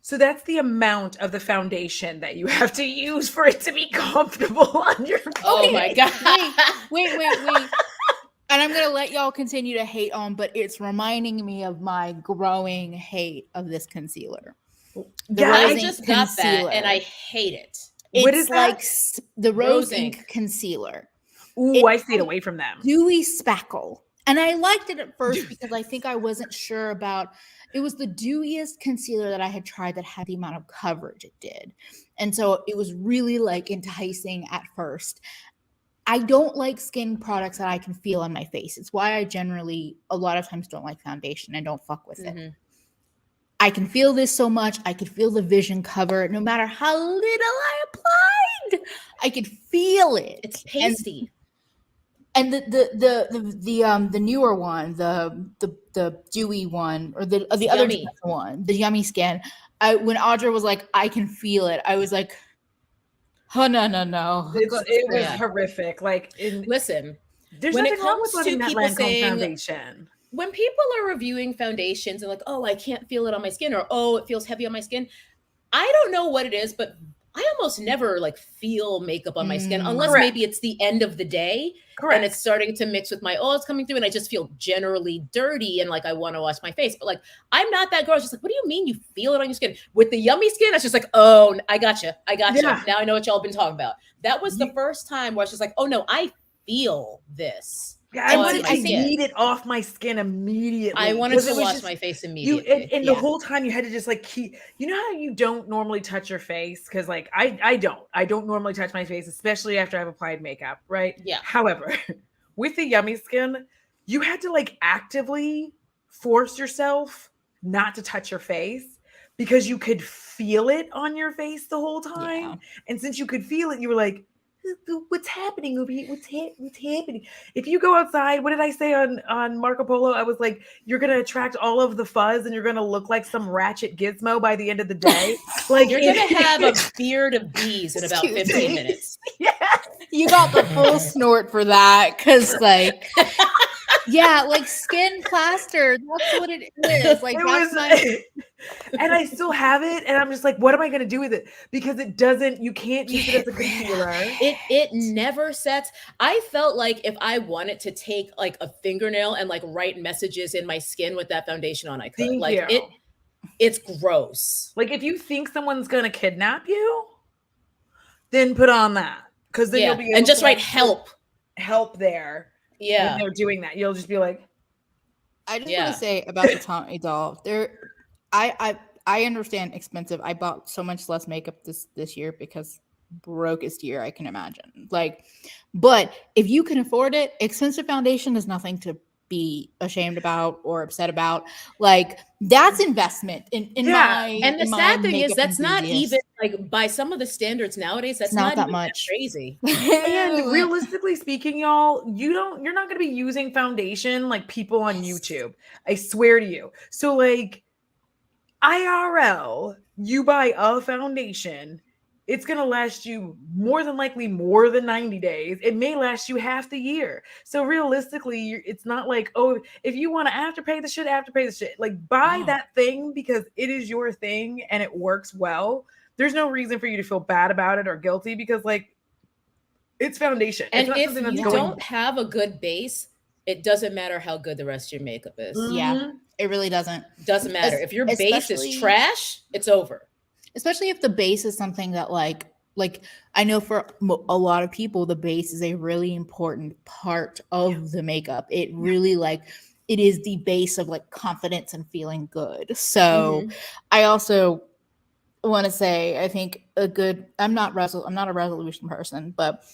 So that's the amount of the foundation that you have to use for it to be comfortable on your face. Oh my God. Wait. And I'm going to let y'all continue to hate on, but it's reminding me of my growing hate of this concealer. I just got that and I hate it. What is like the Rose Ink concealer. Ooh, I stayed away from them. Dewy spackle. And I liked it at first because I think I wasn't sure about, it was the dewiest concealer that I had tried that had the amount of coverage it did. And so it was really like enticing at first. I don't like skin products that I can feel on my face. It's why I generally, a lot of times, don't like foundation. I don't fuck with it. I can feel this so much. I could feel the Vision cover. No matter how little I applied, I could feel it. It's pasty. And the newer one, the dewy one, or the other one, the yummy skin. When Audra was like, I can feel it, I was like, oh no. It was horrific. Like, listen, there's nothing wrong with letting that Lancome foundation. When people are reviewing foundations and like, oh, I can't feel it on my skin, or oh, it feels heavy on my skin, I don't know what it is, but I almost never like feel makeup on my skin unless maybe it's the end of the day and it's starting to mix with my oils coming through and I just feel generally dirty and like I want to wash my face. But like, I'm not that girl. It's just like, what do you mean you feel it on your skin? With the yummy skin, it's just like, oh, I gotcha. Yeah. Now I know what y'all been talking about. That was the first time where I was just like, oh no, I feel this. Yeah, I need it off my skin immediately. I wanted to wash my face immediately. And the whole time you had to just like keep, you know how you don't normally touch your face? Because like I don't normally touch my face, especially after I've applied makeup, right? Yeah. However, with the yummy skin, you had to like actively force yourself not to touch your face because you could feel it on your face the whole time. Yeah. And since you could feel it, you were like, what's happening over here? What's happening? If you go outside, what did I say on Marco Polo? I was like, you're gonna attract all of the fuzz and you're gonna look like some ratchet gizmo by the end of the day. Like, you're gonna have a beard of bees in about 15 minutes. Yeah, you got the full snort for that, because like yeah, like skin plaster, that's what it is. Like, and I still have it, and I'm just like, what am I going to do with it? Because you can't use it as a concealer. It never sets. I felt like if I wanted to take like a fingernail and like write messages in my skin with that foundation on, I could. It's gross. Like, if you think someone's going to kidnap you, then put on that, because then you'll be able and just to write help there. Yeah, when they're doing that, you'll just be like, I just want to say about the Taunt doll. I understand expensive. I bought so much less makeup this year because brokest year I can imagine. Like, but if you can afford it, expensive foundation is nothing to be ashamed about or upset about. Like, that's investment in my. And the sad thing is that's not even like by some of the standards nowadays. That's not that much. Crazy. And realistically speaking, y'all, you're not going to be using foundation like people on YouTube. I swear to you. So like, IRL, you buy a foundation, it's going to last you more than likely more than 90 days. It may last you half the year. So realistically, it's not like, oh, if you want to afterpay the shit. Like, buy that thing because it is your thing and it works well. There's no reason for you to feel bad about it or guilty because like, it's foundation. And if you don't have a good base, it doesn't matter how good the rest of your makeup is. Yeah, it really doesn't. Doesn't matter. If your base is trash, it's over. Especially if the base is something that like I know for a lot of people, the base is a really important part of the makeup. It really like it is the base of like confidence and feeling good. So I also want to say, I think I'm not a resolution person, but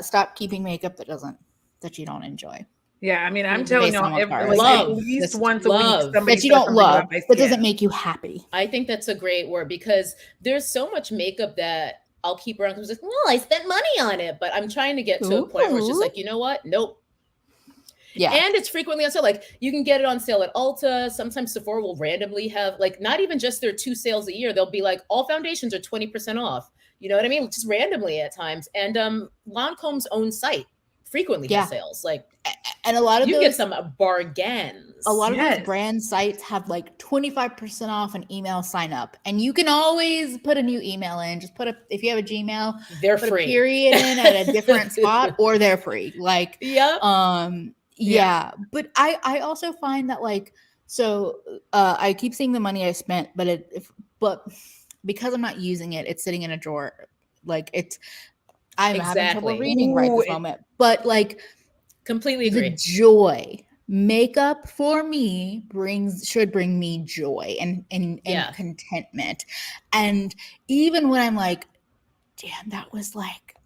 stop keeping makeup that you don't enjoy. Yeah, I mean, I'm telling y'all, like Love. at least Just once a week, love. somebody That you says don't something love, about my that skin. doesn't make you happy. I think that's a great word, because there's so much makeup that I'll keep around because it's like, well, I spent money on it, but I'm trying to get to a point where it's just like, you know what? Nope. Yeah. And it's frequently on sale. Like you can get it on sale at Ulta. Sometimes Sephora will randomly have like not even just their 2 sales a year. They'll be like, all foundations are 20% off. You know what I mean? Just randomly at times. And Lancome's own site frequently has sales. Like, and a lot of you get some bargains. A lot of those brand sites have like 25% off an email sign up, and you can always put a new email in. Just if you have a Gmail, they're put free. A period in at a different spot, or they're free. Like, yeah. But I also find that like, so I keep seeing the money I spent, but because I'm not using it, it's sitting in a drawer. Like I'm having trouble reading right this moment, but like. Completely agree. The joy makeup for me should bring me joy and contentment. And even when I'm like, damn, that was like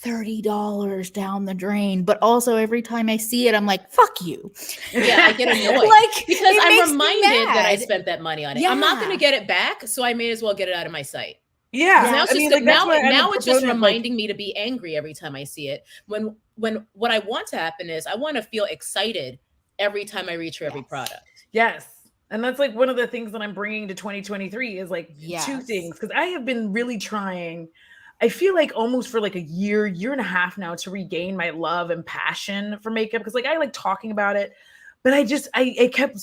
$30 down the drain, but also every time I see it, I'm like, fuck you. Yeah, I get annoyed. Like, because I'm reminded that I spent that money on it. Yeah. I'm not going to get it back, so I may as well get it out of my site. Yeah. Now it's just reminding me to be angry every time I see it. When what I want to happen is I want to feel excited every time I reach for every product. Yes. And that's like one of the things that I'm bringing to 2023 is like 2 things. Because I have been really trying, I feel like almost for like a year and a half now, to regain my love and passion for makeup. Because like I like talking about it, but I kept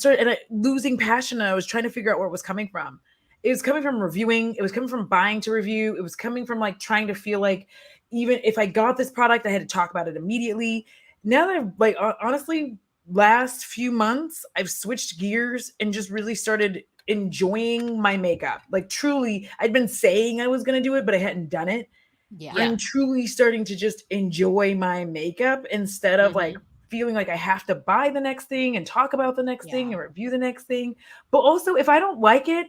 losing passion. And I was trying to figure out where it was coming from. It was coming from reviewing. It was coming from buying to review. It was coming from like trying to feel like even if I got this product, I had to talk about it immediately. Now that I've like, honestly, last few months, I've switched gears and just really started enjoying my makeup. Like truly, I'd been saying I was going to do it, but I hadn't done it. Yeah. I'm truly starting to just enjoy my makeup instead of like feeling like I have to buy the next thing and talk about the next thing and review the next thing. But also, if I don't like it,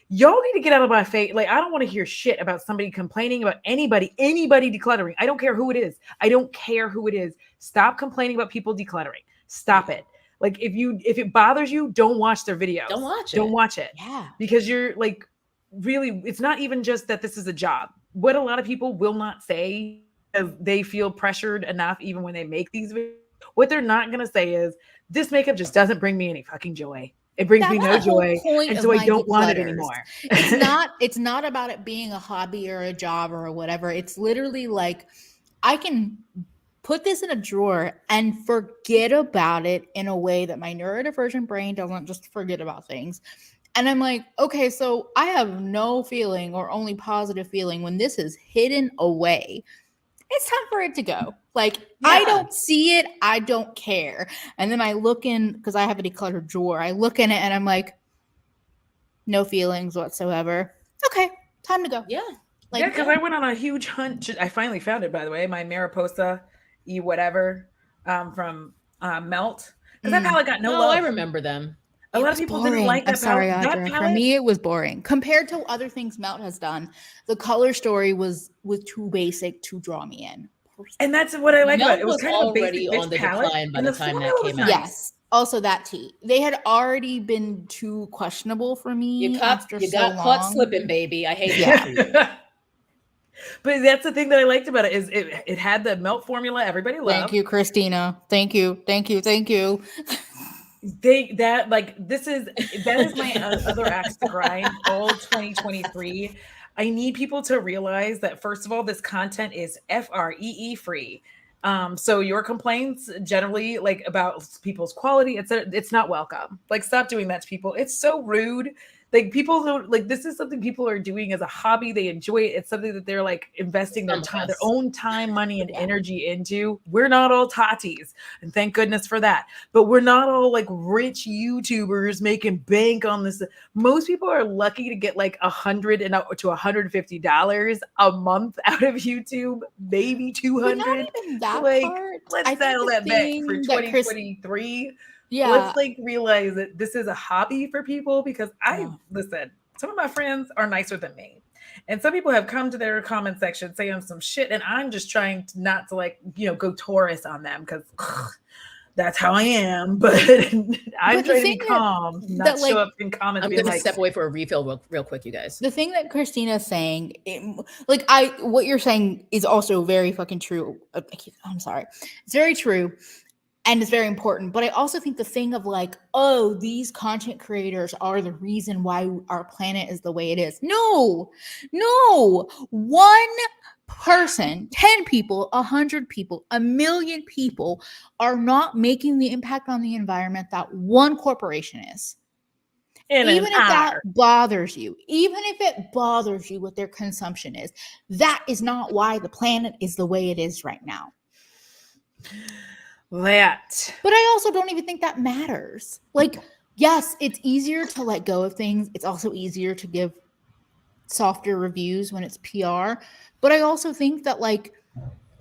y'all need to get out of my face. Like, I don't want to hear shit about somebody complaining about anybody decluttering. I don't care who it is. I don't care who it is. Stop complaining about people decluttering. Stop it. Like, if it bothers you, don't watch their videos. Don't watch it. Don't watch it. Yeah. Because you're like, really, it's not even just that this is a job. What a lot of people will not say, because they feel pressured enough even when they make these videos, what they're not going to say is, this makeup just doesn't bring me any fucking joy. It brings me no joy, and so I don't want it anymore. It's not about it being a hobby or a job or whatever. It's literally like, I can put this in a drawer and forget about it in a way that my neurodivergent brain doesn't just forget about things. And I'm like, okay, so I have no feeling or only positive feeling when this is hidden away. It's time for it to go. Like, I don't see it. I don't care. And then I look in, because I have a decluttered drawer. I look in it and I'm like, no feelings whatsoever. Okay, time to go. Yeah. Like, because I went on a huge hunt. I finally found it, by the way, my Mariposa whatever from Melt. Because that palette got no love. I remember them. A lot of people didn't like that. I'm sorry, Audra. For me, it was boring. Compared to other things Melt has done, the color story was too basic to draw me in. And that's what I like about it. It was kind of already on the decline by the time that came out. Yes. Also, that tea. They had already been too questionable for me. You got caught slipping, baby. I hate that. But that's the thing that I liked about it is it had the Melt formula everybody loved. Thank you, Christina. Thank you. That is my other axe to grind all 2023. I need people to realize that, first of all, this content is FREE free. So your complaints generally like about people's quality, it's not welcome. Like, stop doing that to people. It's so rude Like people don't like this is something people are doing as a hobby. They enjoy it. It's something that they're like investing their Some of time, their us. own time, money, and Yeah. energy into. We're not all Tatis, and thank goodness for that. But we're not all like rich YouTubers making bank on this. Most people are lucky to get like $100 to $150 a month out of YouTube, maybe But not 200. even that Like, part. I let's think dial the that back for thing that Chris, 2023. yeah, Let's like realize that this is a hobby for people because Yeah. listen, some of my friends are nicer than me. And some people have come to their comment section saying some shit, and I'm just trying to not to like, go Taurus on them because that's how I am. But I'm But the trying to be thing calm, not that, show like, up in comments I'm being gonna like, step away for a refill real quick, you guys. the thing that Christina's saying, what you're saying is also very fucking true. I'm sorry. It's very true. And it's very important. But I also think the thing of like, oh, these content creators are the reason why our planet is the way it is. No. One person, 10 people, 100 people, 1,000,000 people are not making the impact on the environment that one corporation is. in Even an if that hour. bothers you, even if it bothers you what their consumption is, that is not why the planet is the way it is right now. That. But I also don't even think that matters. Like, yes, it's easier to let go of things. It's also easier to give softer reviews when it's PR. But I also think that like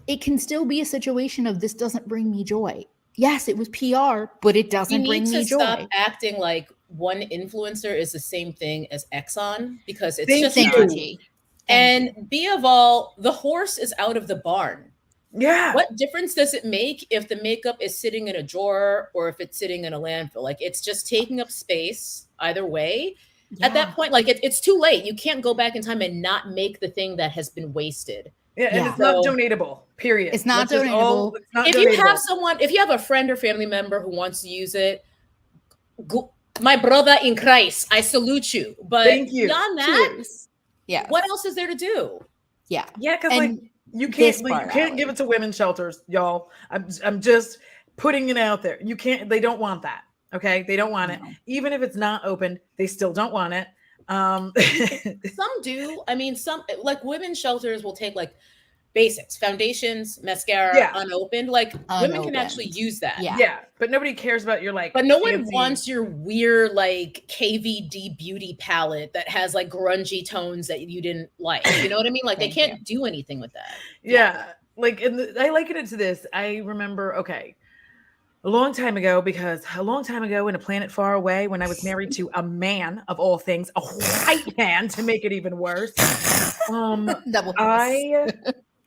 it can still be a situation of this doesn't bring me joy. Yes, it was PR, but it You doesn't bring need me to stop joy. acting like one influencer is the same thing as Exxon because it's Thank just Thank not. you, T. Thank you. And B of all, the horse is out of the barn. Yeah. What difference does it make if the makeup is sitting in a drawer or if it's sitting in a landfill? Like it's just taking up space either way. At that Yeah. point, like it's too late. You can't go back in time and not make the thing that has been wasted. Yeah, and Yeah. it's not So- donatable. Period. It's not Let's just donatable. it's not If you have donatable. someone, if you have a friend or family member who wants to use it, my brother in Christ, I salute you. But Thank you. beyond that, Cheers. Yeah. what else is there to do? Yeah. Yeah, because And like you this can't part, you can't give Allie. it to women's shelters, y'all. I'm just putting it out there. You can't. They don't want that. Okay, they don't want it. No. Even if it's not open, they still don't want it. Some do. I mean, some like women's shelters will take like basics, foundations, mascara, Yeah. unopened. Like women can actually Unopened. use that. Yeah. yeah, but nobody cares about your like. But no one fancy- wants your weird like KVD beauty palette that has like grungy tones that you didn't like. You know what I mean? Like they Thank can't do anything with that. Yeah, like I liken it to this. I remember. Okay. A long time ago, because a long time ago in a planet far away, when I was married to a man of all things, a white man to make it even worse, Double I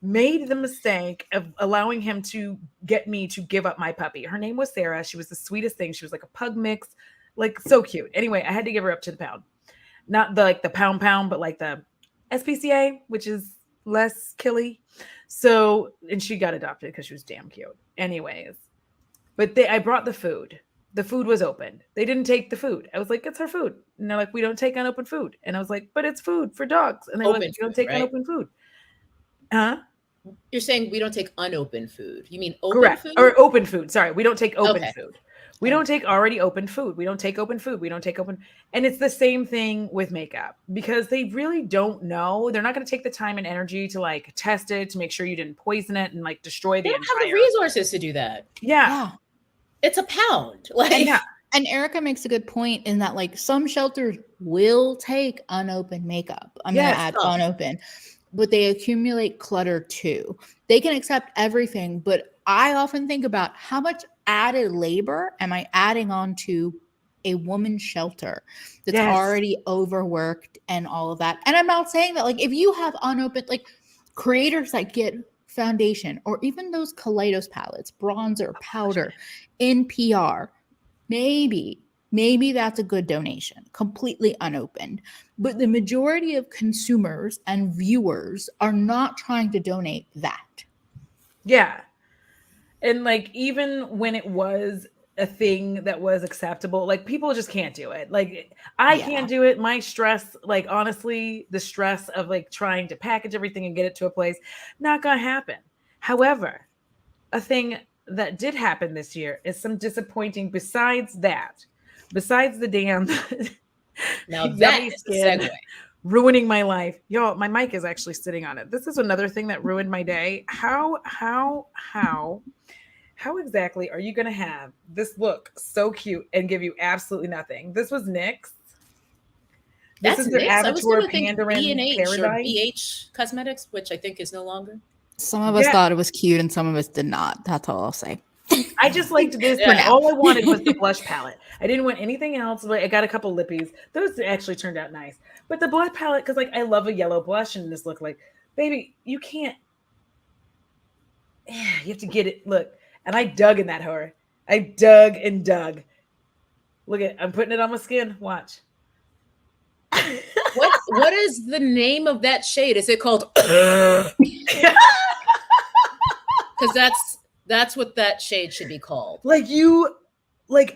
made the mistake of allowing him to get me to give up my puppy. Her name was Sarah. She was the sweetest thing. She was like a pug mix, like so cute. Anyway, I had to give her up to the pound. Not the pound, but like the SPCA, which is less killy. So, and she got adopted because she was damn cute. Anyways. But I brought the food. The food was open. They didn't take the food. I was like, it's her food. And they're like, we don't take unopened food. And I was like, but it's food for dogs. And they're like, Open we don't food, take right? unopened food. Huh? You're saying we don't take unopened food. You mean open Correct. food? Or open food. Sorry, we don't take open Okay. food. We don't take already open food. We don't take open food. We don't take open. And it's the same thing with makeup because they really don't know. They're not going to take the time and energy to like test it, to make sure you didn't poison it and like destroy They the don't have entire. the resources to do that. Yeah. Yeah. It's a pound. Like Yeah. And Erica makes a good point in that like some shelters will take unopened makeup. I'm Yes, gonna add some. unopened, but they accumulate clutter too. They can accept everything, but I often think about how much added labor am I adding on to a woman's shelter that's Yes. already overworked and all of that. And I'm not saying that like if you have unopened like creators that get foundation or even those Kaleidos palettes, bronzer, powder in PR, maybe that's a good donation, completely unopened. But the majority of consumers and viewers are not trying to donate that. Yeah. And like even when it was a thing that was acceptable, like people just can't do it. Like I Yeah. can't do it. My stress, like honestly, the stress of like trying to package everything and get it to a place, not gonna happen. However, a thing that did happen this year is some disappointing besides the damn Now Yummy that is a skin. segue. Ruining my life. Y'all, my mic is actually sitting on it. This is another thing that ruined my day. How exactly are you going to have this look so cute and give you absolutely nothing? This was NYX. This That's is their NYX. I was Avatar gonna think Pandarin B&H or Paradise. BH Cosmetics, which I think is no longer. Some of us thought it was cute and some of us did not. That's all I'll say. I just liked this. Yeah. But all I wanted was the blush palette. I didn't want anything else. But I got a couple lippies. Those actually turned out nice. But the blush palette, because like I love a yellow blush, and this look like, baby, you can't. You have to get it. Look, and I dug in that horror. I dug and dug. Look at, I'm putting it on my skin. Watch. What is the name of that shade? Is it called? Because that's what that shade should be called. Like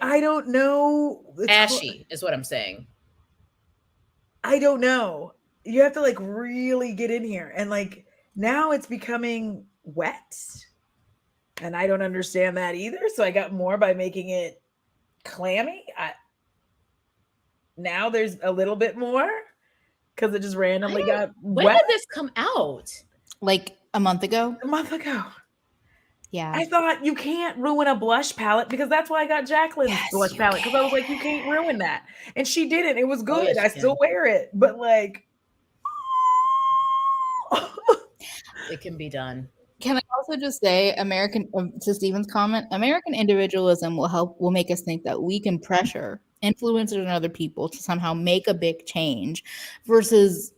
I don't know. It's Ashy is what I'm saying. I don't know. You have to like really get in here, and like now it's becoming wet, and I don't understand that either. So I got more by making it clammy. Now there's a little bit more because it just randomly got When wet. did this come out? Like a month ago? A month ago. Yeah. I thought you can't ruin a blush palette because that's why I got Jacqueline's blush palette, because I was like, you can't ruin that. And she didn't. It was good. yes, I still wear it. But like It can be done. Can I also just say, to Stephen's comment, American individualism will make us think that we can pressure influencers and other people to somehow make a big change versus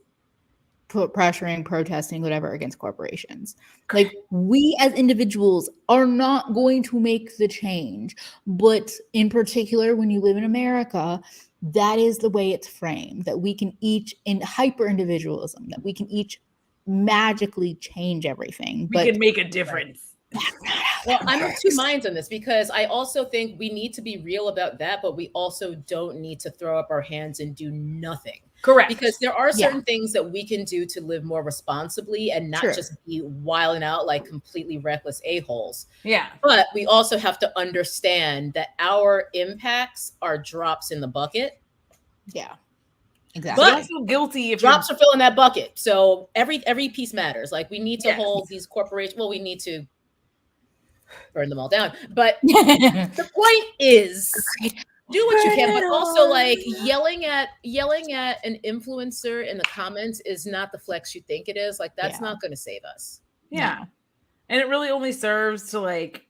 pressuring, protesting, whatever against corporations. Like, we as individuals are not going to make the change, but in particular, when you live in America, that is the way it's framed, that we can each, in hyper individualism, that we can each magically change everything. We can make a difference. Well, I'm of two minds on this, because I also think we need to be real about that, but we also don't need to throw up our hands and do nothing. Correct. Because there are certain things that we can do to live more responsibly and not just be wilding out like completely reckless a-holes. Yeah. But we also have to understand that our impacts are drops in the bucket. Yeah. Exactly. But I feel guilty if drops are filling that bucket. So every piece matters. Like, we need to Yes. hold these corporations. Well, we need to burn them all down. But the point is, do what you can, but also like yelling at an influencer in the comments is not the flex you think it is. Like, that's not going to save us. Yeah. No. And it really only serves to like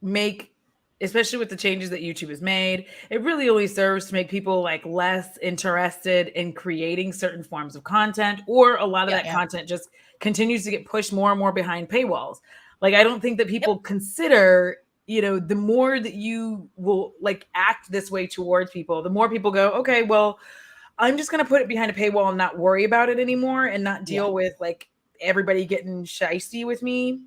make, especially with the changes that YouTube has made, it really only serves to make people like less interested in creating certain forms of content, or a lot of that content just continues to get pushed more and more behind paywalls. Like, I don't think that people consider, you know, the more that you will like act this way towards people, the more people go, okay, well, I'm just going to put it behind a paywall and not worry about it anymore and not deal with like everybody getting shysty with me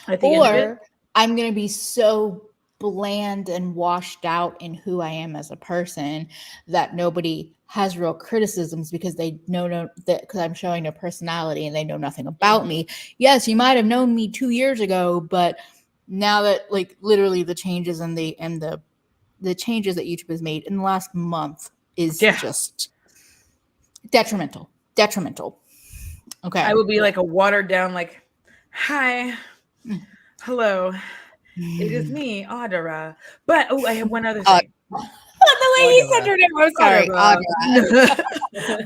at the end of it. I'm going to be so bland and washed out in who I am as a person that nobody has real criticisms because they know that because I'm showing their personality and they know nothing about me. Yes, you might have known me 2 years ago, but now that like literally the changes and the changes that YouTube has made in the last month is just detrimental. Okay. I will be like a watered down, like, hi, hello, it is me, Audra. But I have one other thing. The way he said your name, I'm sorry,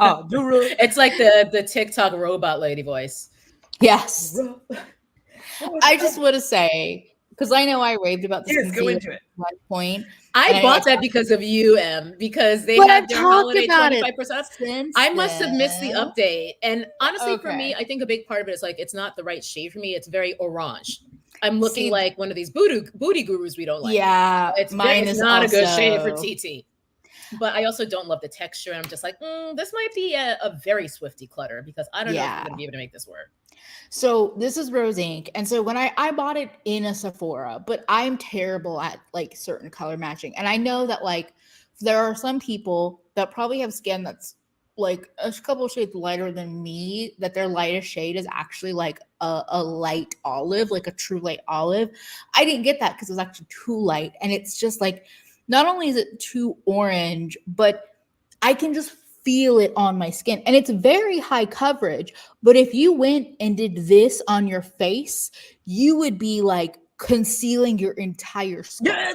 Audra. It's like the TikTok robot lady voice. Yes. I just want to say, because I know I raved about this. Yes, go into it. At one point. I bought that because of you, Em, because they had their holiday 25%. I must have missed the update. And honestly, for me, I think a big part of it is like, it's not the right shade for me. It's very orange. I'm looking like one of these booty gurus we don't like. Yeah, mine is not a good shade for TT. But I also don't love the texture. I'm just like, this might be a very Swifty clutter, because I don't know if I'm going to be able to make this work. So this is Rose Ink. And so when I bought it in a Sephora, but I'm terrible at like certain color matching. And I know that like there are some people that probably have skin that's like a couple of shades lighter than me, that their lightest shade is actually like a light olive, like a true light olive. I didn't get that because it was actually too light. And it's just like, not only is it too orange, but I can just feel it on my skin, and it's very high coverage. But if you went and did this on your face, you would be like concealing your entire skull. Yeah.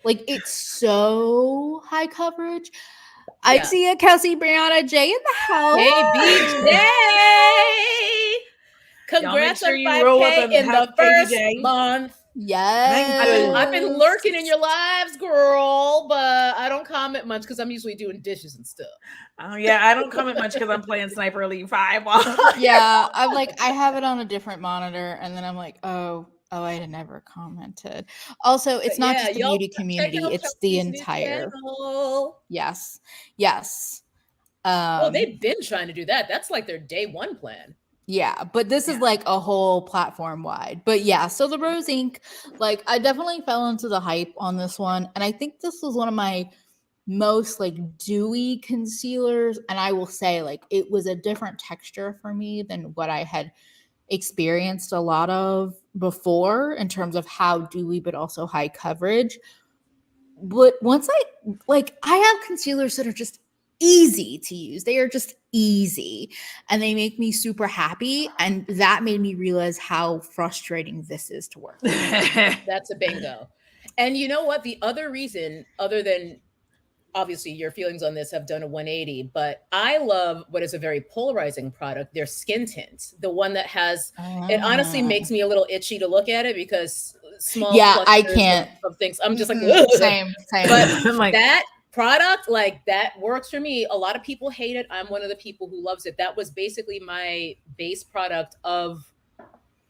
Like, it's so high coverage. I Yeah. see a Kelsey Brianna J in the house. Hey, BJ! Congrats sure on you roll up 5K and in the have first KBJ. month. Yes. I've been lurking in your lives, girl, but I don't comment much because I'm usually doing dishes and stuff. Oh yeah, I don't comment much because I'm playing Sniper Elite 5. Yeah, I'm like, I have it on a different monitor, and then I'm like, oh, I had never commented. Also, it's not just the y'all beauty check community; out it's the Chelsea's new entire. channel. Yes. Oh, they've been trying to do that. That's like their day one plan. Yeah, but this is like a whole platform wide. But yeah, so the Rose Ink, like, I definitely fell into the hype on this one, and I think this was one of my most like dewy concealers, and I will say, like, it was a different texture for me than what I had experienced a lot of before in terms of how dewy but also high coverage. But once I have concealers that are just easy to use. They are just easy, and they make me super happy, and that made me realize how frustrating this is to work with. That's a bingo. And you know what? The other reason, other than obviously your feelings on this have done a 180, but I love what is a very polarizing product, their skin tint. The one that has, it honestly makes me a little itchy to look at it because small I clusters can't of things. I'm just like, same. But I'm like, that product, like, that works for me. A lot of people hate it. I'm one of the people who loves it. That was basically my base product of,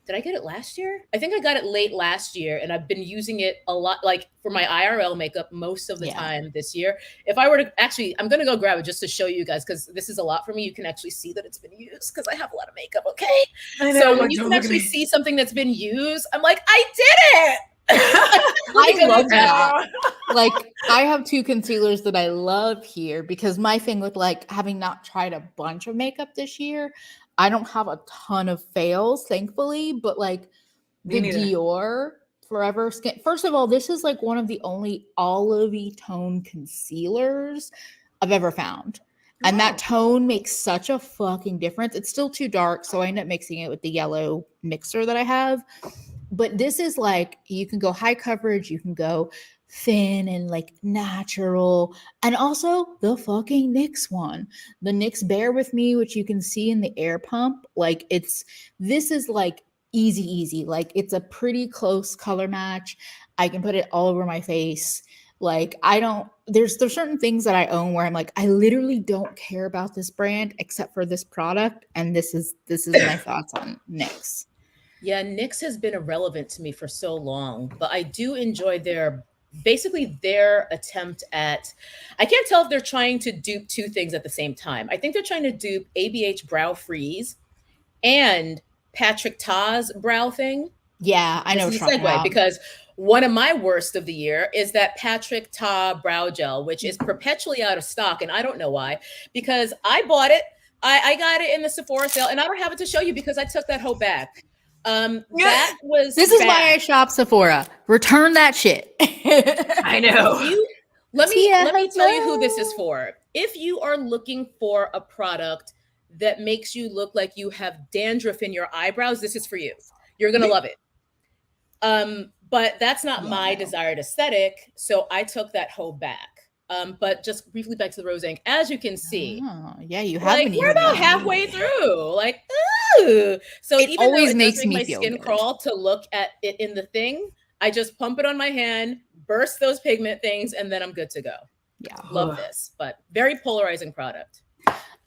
did I get it last year? I think I got it late last year, and I've been using it a lot, like for my IRL makeup most of the time this year. If I were to actually, I'm going to go grab it just to show you guys, because this is a lot for me. You can actually see that it's been used because I have a lot of makeup. Okay. I know, So when you can actually see something that's been used, I'm like, I did it. I love that. Like, I have two concealers that I love here because my thing with, like, having not tried a bunch of makeup this year, I don't have a ton of fails, thankfully, but like the Dior Forever Skin. First of all, this is like one of the only olivey tone concealers I've ever found. And that tone makes such a fucking difference. It's still too dark, so I end up mixing it with the yellow mixer that I have. But this is like, you can go high coverage, you can go thin and like natural, and also the fucking NYX one, the NYX Bear With Me, which you can see in the air pump. Like, this is like easy. Like, it's a pretty close color match. I can put it all over my face. Like, there's certain things that I own where I'm like, I literally don't care about this brand except for this product, and this is my thoughts on NYX. Yeah, NYX has been irrelevant to me for so long, but I do enjoy their attempt at, I can't tell if they're trying to dupe two things at the same time. I think they're trying to dupe ABH Brow Freeze and Patrick Ta's brow thing. Yeah, I know. This is a segue because one of my worst of the year is that Patrick Ta brow gel, which is perpetually out of stock, and I don't know why, because I bought it. I got it in the Sephora sale, and I don't have it to show you because I took that whole back. This is why I shop Sephora. Return that shit. I know. Let me tell you who this is for. If you are looking for a product that makes you look like you have dandruff in your eyebrows, this is for you. You're gonna love it. But that's not my desired aesthetic, so I took that whole back. But just briefly back to the Rose Ink, as you can see, you have, like, we're about halfway through. Like, ooh. So it even always though it makes does make me my feel skin good. crawl to look at it in the thing, I just pump it on my hand, burst those pigment things, and then I'm good to go. Yeah, love this, but very polarizing product.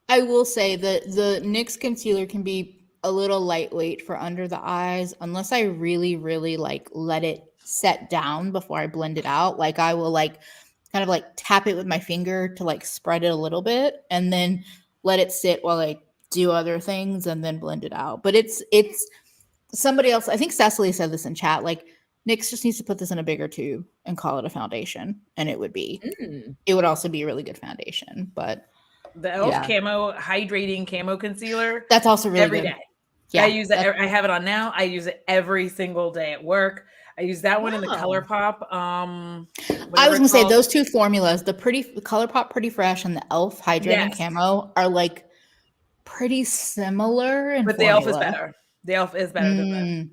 I will say that the NYX concealer can be a little lightweight for under the eyes unless I really, really like let it set down before I blend it out. Like, I will like kind of like tap it with my finger to like spread it a little bit and then let it sit while I do other things and then blend it out. But it's somebody else, I think Cecily said this in chat, like, NYX just needs to put this in a bigger tube and call it a foundation, and it would also be a really good foundation. But the e.l.f. Camo Hydrating Camo Concealer, that's also really every good. day. Yeah, I use it. I have it on now. I use it every single day at work. I use that one in the Wow. ColourPop. I Whatever was it's gonna say called. those two formulas, the ColourPop Pretty Fresh and the Elf Hydrating Yes. Camo, are like pretty similar in But the Elf is formula. better. The Elf is better than that. Mm.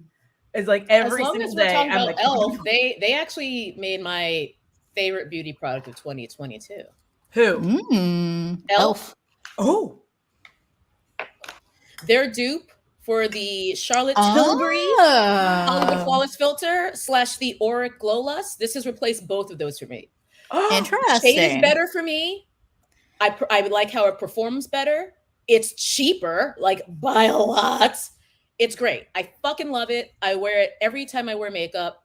It's like As every long single as we're day, talking I'm about like, Elf, they actually made my favorite beauty product of 2022. who? Elf. Oh, Their dupe for the Charlotte Tilbury Hollywood Oh, Flawless Filter / the Auric Glow Lust. This has replaced both of those for me. Shade is interesting. better for me. I like how it performs better. It's cheaper, like by a lot. It's great. I fucking love it. I wear it every time I wear makeup.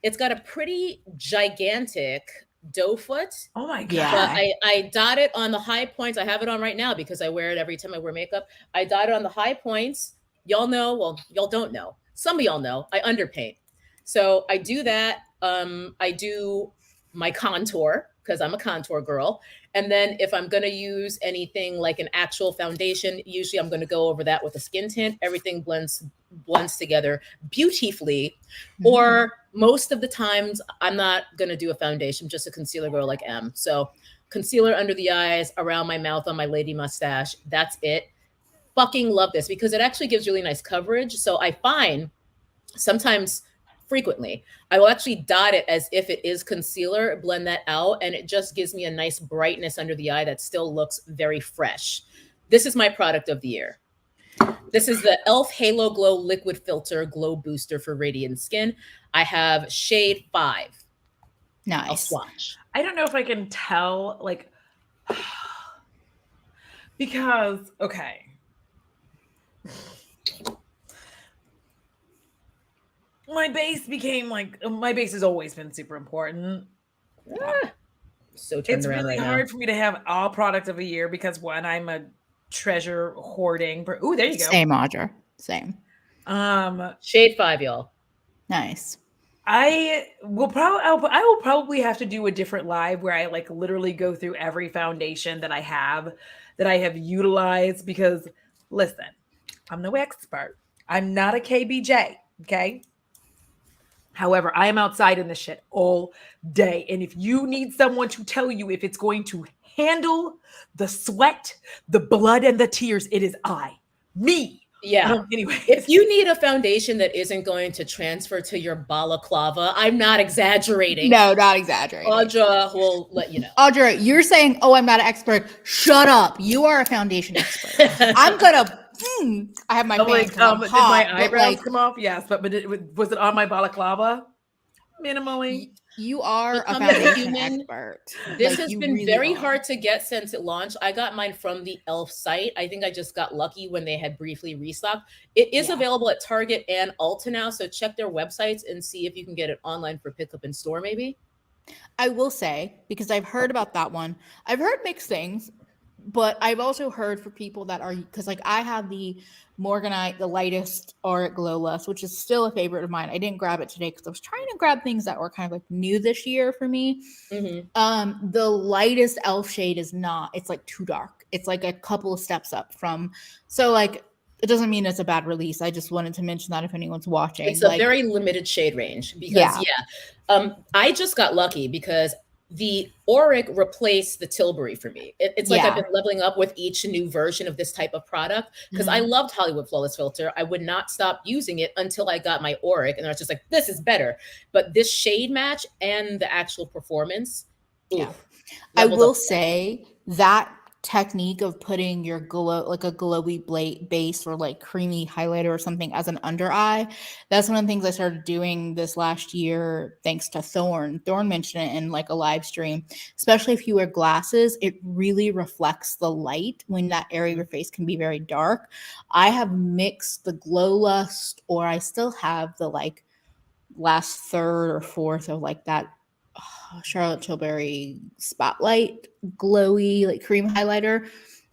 It's got a pretty gigantic doe foot, oh my god. Yeah. but I dot it on the high points. I have it on right now because I wear it every time I wear makeup. I dot it on the high points. Y'all know, well, y'all don't know. Some of y'all know I underpaint. So I do that. I do my contour because I'm a contour girl. And then if I'm going to use anything like an actual foundation, usually I'm going to go over that with a skin tint. Everything blends together beautifully. Or most of the times I'm not going to do a foundation, just a concealer girl like M. So concealer under the eyes, around my mouth, on my lady mustache. That's it. Fucking love this because it actually gives really nice coverage. So I find sometimes, frequently, I will actually dot it as if it is concealer, blend that out, and it just gives me a nice brightness under the eye that still looks very fresh. This is my product of the year. This is the e.l.f. Halo Glow Liquid Filter Glow Booster for Radiant Skin. I have shade 5. I'll Nice. swatch. I don't know if I can tell, like, because okay. My base became like my base has always been super important. So turned It's around really right hard now. for me to have all product of a year because one, I'm a treasure hoarding. Ooh, there you go. Same, Audra. Same. Shade 5, y'all. Nice. I will probably have to do a different live where I like literally go through every foundation that I have utilized because listen, I'm no expert. I'm not a KBJ, okay? However, I am outside in this shit all day. And if you need someone to tell you if it's going to handle the sweat, the blood, and the tears, it is me. Yeah. Anyway, If you need a foundation that isn't going to transfer to your balaclava, I'm not exaggerating. No, not exaggerating. Audra will let you know. Audra, you're saying, "Oh, I'm not an expert." Shut up. You are a foundation expert. I'm gonna. I have my I'm fan like, 'cause I'm did hot, my but, eyebrows like, come off? Yes, but was it on my balaclava? Minimally. you are a Becoming a foundation human, expert. This Like, has you been really very are. hard to get since it launched. I got mine from the e.l.f. site. I think I just got lucky when they had briefly restocked. It is Yeah. available at Target and Ulta now, so check their websites and see if you can get it online for pickup in store maybe. I will say, because I've heard about that one, I've heard mixed things, but I've also heard for people that are, because like I have the Morganite, the lightest Auric Glow Lust, which is still a favorite of mine. I didn't grab it today because I was trying to grab things that were kind of like new this year for me. The lightest elf shade is not, it's like too dark. It's like a couple of steps up from, so like it doesn't mean it's a bad release. I just wanted to mention that if anyone's watching. It's a like, very limited shade range because I just got lucky because the Auric replaced the Tilbury for me. It's like I've been leveling up with each new version of this type of product because I loved Hollywood Flawless Filter. I would not stop using it until I got my Auric, and I was just like, this is better. But this shade match and the actual performance, I will say that technique of putting your glow, like a glowy base or like creamy highlighter or something as an under eye, that's one of the things I started doing this last year thanks to Thorn. Thorn mentioned it in like a live stream. Especially if you wear glasses, it really reflects the light when that area of your face can be very dark. I have mixed the Glow Lust, or I still have the like last third or fourth of like that Charlotte Tilbury Spotlight glowy like cream highlighter.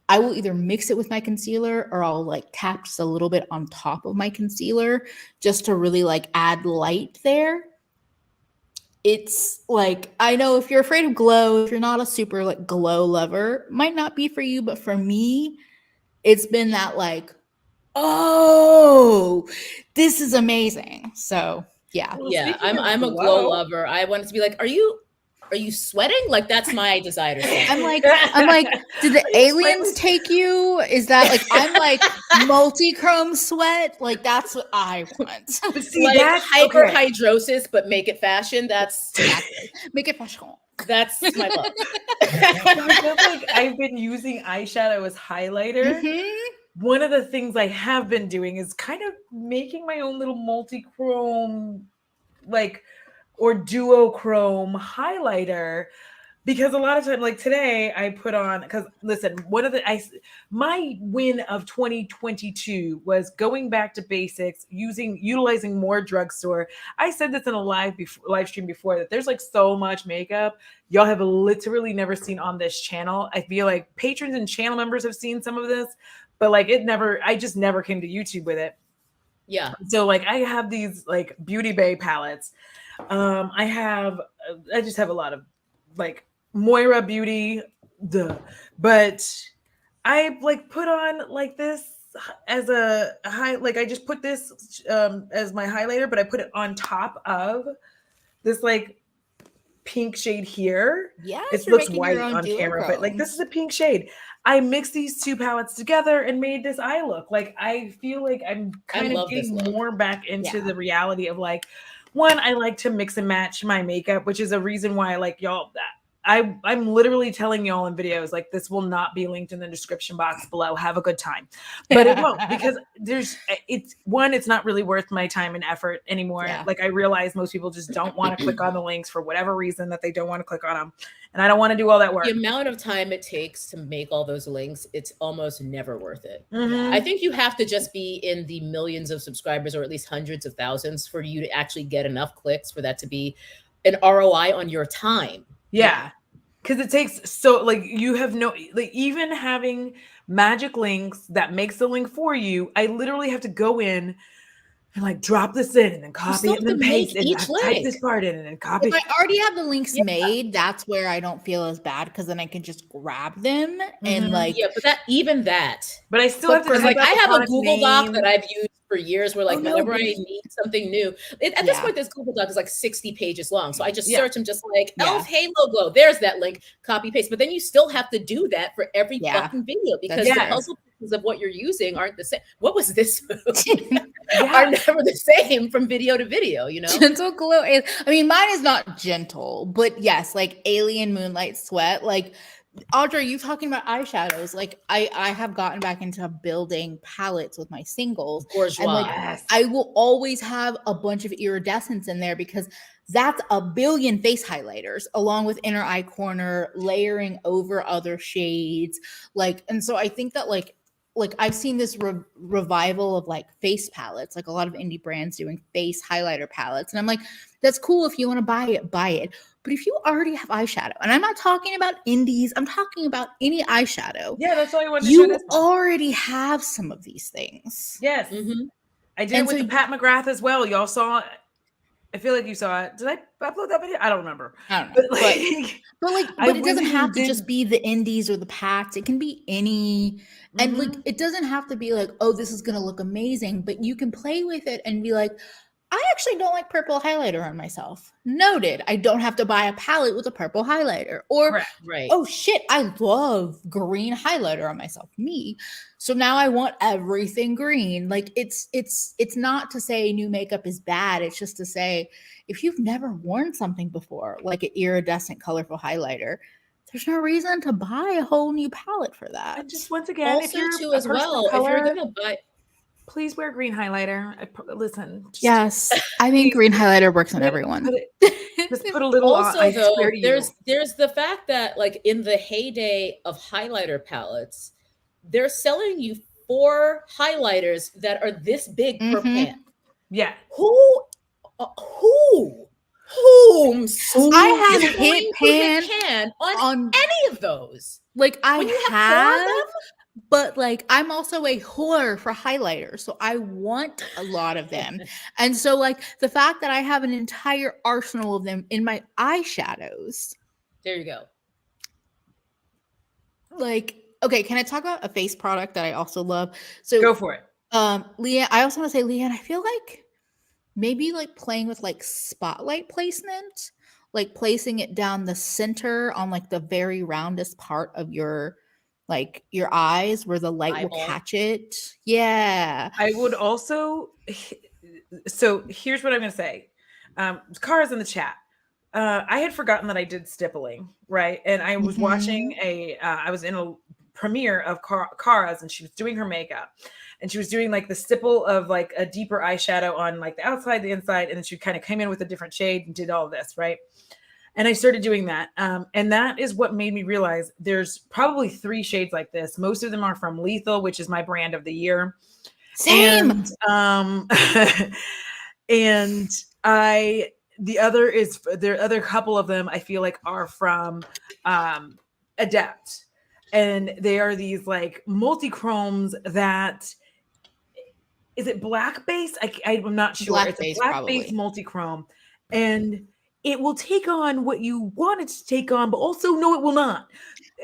I will either mix it with my concealer or I'll like tap just a little bit on top of my concealer just to really like add light there. It's like, I know if you're afraid of glow, if you're not a super like glow lover, might not be for you, but for me, it's been that like, oh, this is amazing. So Yeah. Well, Yeah, speaking of I'm a glow lover. I want it to be like, are you sweating? Like that's my desire to see. I'm like, did the aliens take you? Is that like I'm like multi-chrome sweat? Like that's what I want. But see, Like that's okay. hyperhidrosis, but make it fashion. That's Exactly. Make it fashion. that's my love. I feel like I've been using eyeshadow as highlighter. One of the things I have been doing is kind of making my own little multi-chrome, like, or duochrome highlighter, because a lot of time, like today, I put on, because listen, my win of 2022 was going back to basics, utilizing more drugstore. I said this in a live stream before, that there's like so much makeup y'all have literally never seen on this channel. I feel like patrons and channel members have seen some of this, but like I just never came to YouTube with it. Yeah. So like I have these like Beauty Bay palettes. I just have a lot of like Moira Beauty, but I like put on like this as a like I just put this as my highlighter, but I put it on top of this like pink shade here. Yeah, it looks white on camera, but like this is a pink shade. I mixed these two palettes together and made this eye look. Like I feel like I'm kind of getting more back into the reality of like, one, I like to mix and match my makeup, which is a reason why I like y'all that I'm literally telling y'all in videos like this will not be linked in the description box below. Have a good time, but it won't, because it's not really worth my time and effort anymore. Yeah. Like I realize most people just don't want to click on the links for whatever reason, that they don't want to click on them, and I don't want to do all that work. The amount of time it takes to make all those links, it's almost never worth it. I think you have to just be in the millions of subscribers, or at least hundreds of thousands, for you to actually get enough clicks for that to be an ROI on your time. Yeah. Because it takes so like you have no like even having magic links that makes the link for you. I literally have to go in and like drop this in and then copy it and then paste it and type this part in and then copy. If I already have the links made, that's where I don't feel as bad, because then I can just grab them and like but but I still have to like I have a Google Doc that I've used for years where like whenever I need something new, at this point this Google Doc is like 60 pages long, so I just search and just like elf halo glow, there's that link, copy paste. But then you still have to do that for every fucking video, because the puzzle pieces of what you're using aren't the same. What was this are never the same from video to video, you know. Gentle glow. I mean, mine is not gentle, but yes, like alien moonlight sweat. Like Audra, you talking about eyeshadows? Like I have gotten back into building palettes with my singles, and like I will always have a bunch of iridescence in there, because that's a billion face highlighters along with inner eye corner, layering over other shades. Like, and so I think that like I've seen this revival of like face palettes, like a lot of indie brands doing face highlighter palettes. And I'm like, that's cool. If you want to buy it, buy it. But if you already have eyeshadow, and I'm not talking about indies, I'm talking about any eyeshadow. Yeah, that's all I wanted to You already have some of these things. Yes. I did it with the Pat McGrath as well. Y'all saw it. I feel like you saw it. Did I upload that video? I don't remember. I don't know. But it doesn't have to just be the indies or the Pats. It can be any. And like, it doesn't have to be like, oh, this is going to look amazing. But you can play with it and be like, I actually don't like purple highlighter on myself. Noted. I don't have to buy a palette with a purple highlighter. Or, oh shit, I love green highlighter on myself. Me. So now I want everything green. Like it's not to say new makeup is bad. It's just to say, if you've never worn something before, like an iridescent colorful highlighter, there's no reason to buy a whole new palette for that. And just once again, also if you're if you're gonna buy, please wear green highlighter. Listen. Yes, I think green highlighter works on everyone. Just put a little. Also, though, there's the fact that like in the heyday of highlighter palettes, they're selling you 4 highlighters that are this big per pan. Yeah. Whom? I have hit pan on any of those. Like I have. But like I'm also a whore for highlighters, so I want a lot of them. And so like the fact that I have an entire arsenal of them in my eyeshadows. There you go. Like, okay, can I talk about a face product that I also love? So go for it. Leanne, I also want to say, Leanne, I feel like maybe like playing with like spotlight placement, like placing it down the center on like the very roundest part of your eyes where the light will Eyeball. catch it. Yeah. I would also. So here's what I'm going to say. Cara's in the chat. I had forgotten that I did stippling, right? And I was watching I was in a premiere of Cara's, and she was doing her makeup, and she was doing like the stipple of like a deeper eyeshadow on like the outside, the inside, and then she kind of came in with a different shade and did all of this, right? And I started doing that. And that is what made me realize there's probably 3 shades like this. Most of them are from Lethal, which is my brand of the year. Same. And and the other couple of them I feel like are from Adept, and they are these like multi-chromes that is it black base? I'm not sure. Black It's a base, black base probably. multi-chrome, and it will take on what you want it to take on, but also no, it will not.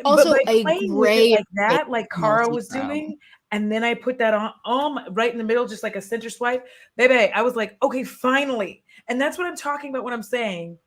Also, But by a playing with gray it like that, like Cara was multi-chrome. doing, and then I put that on right in the middle, just like a center swipe, baby, I was like, okay, finally. And that's what I'm talking about when I'm saying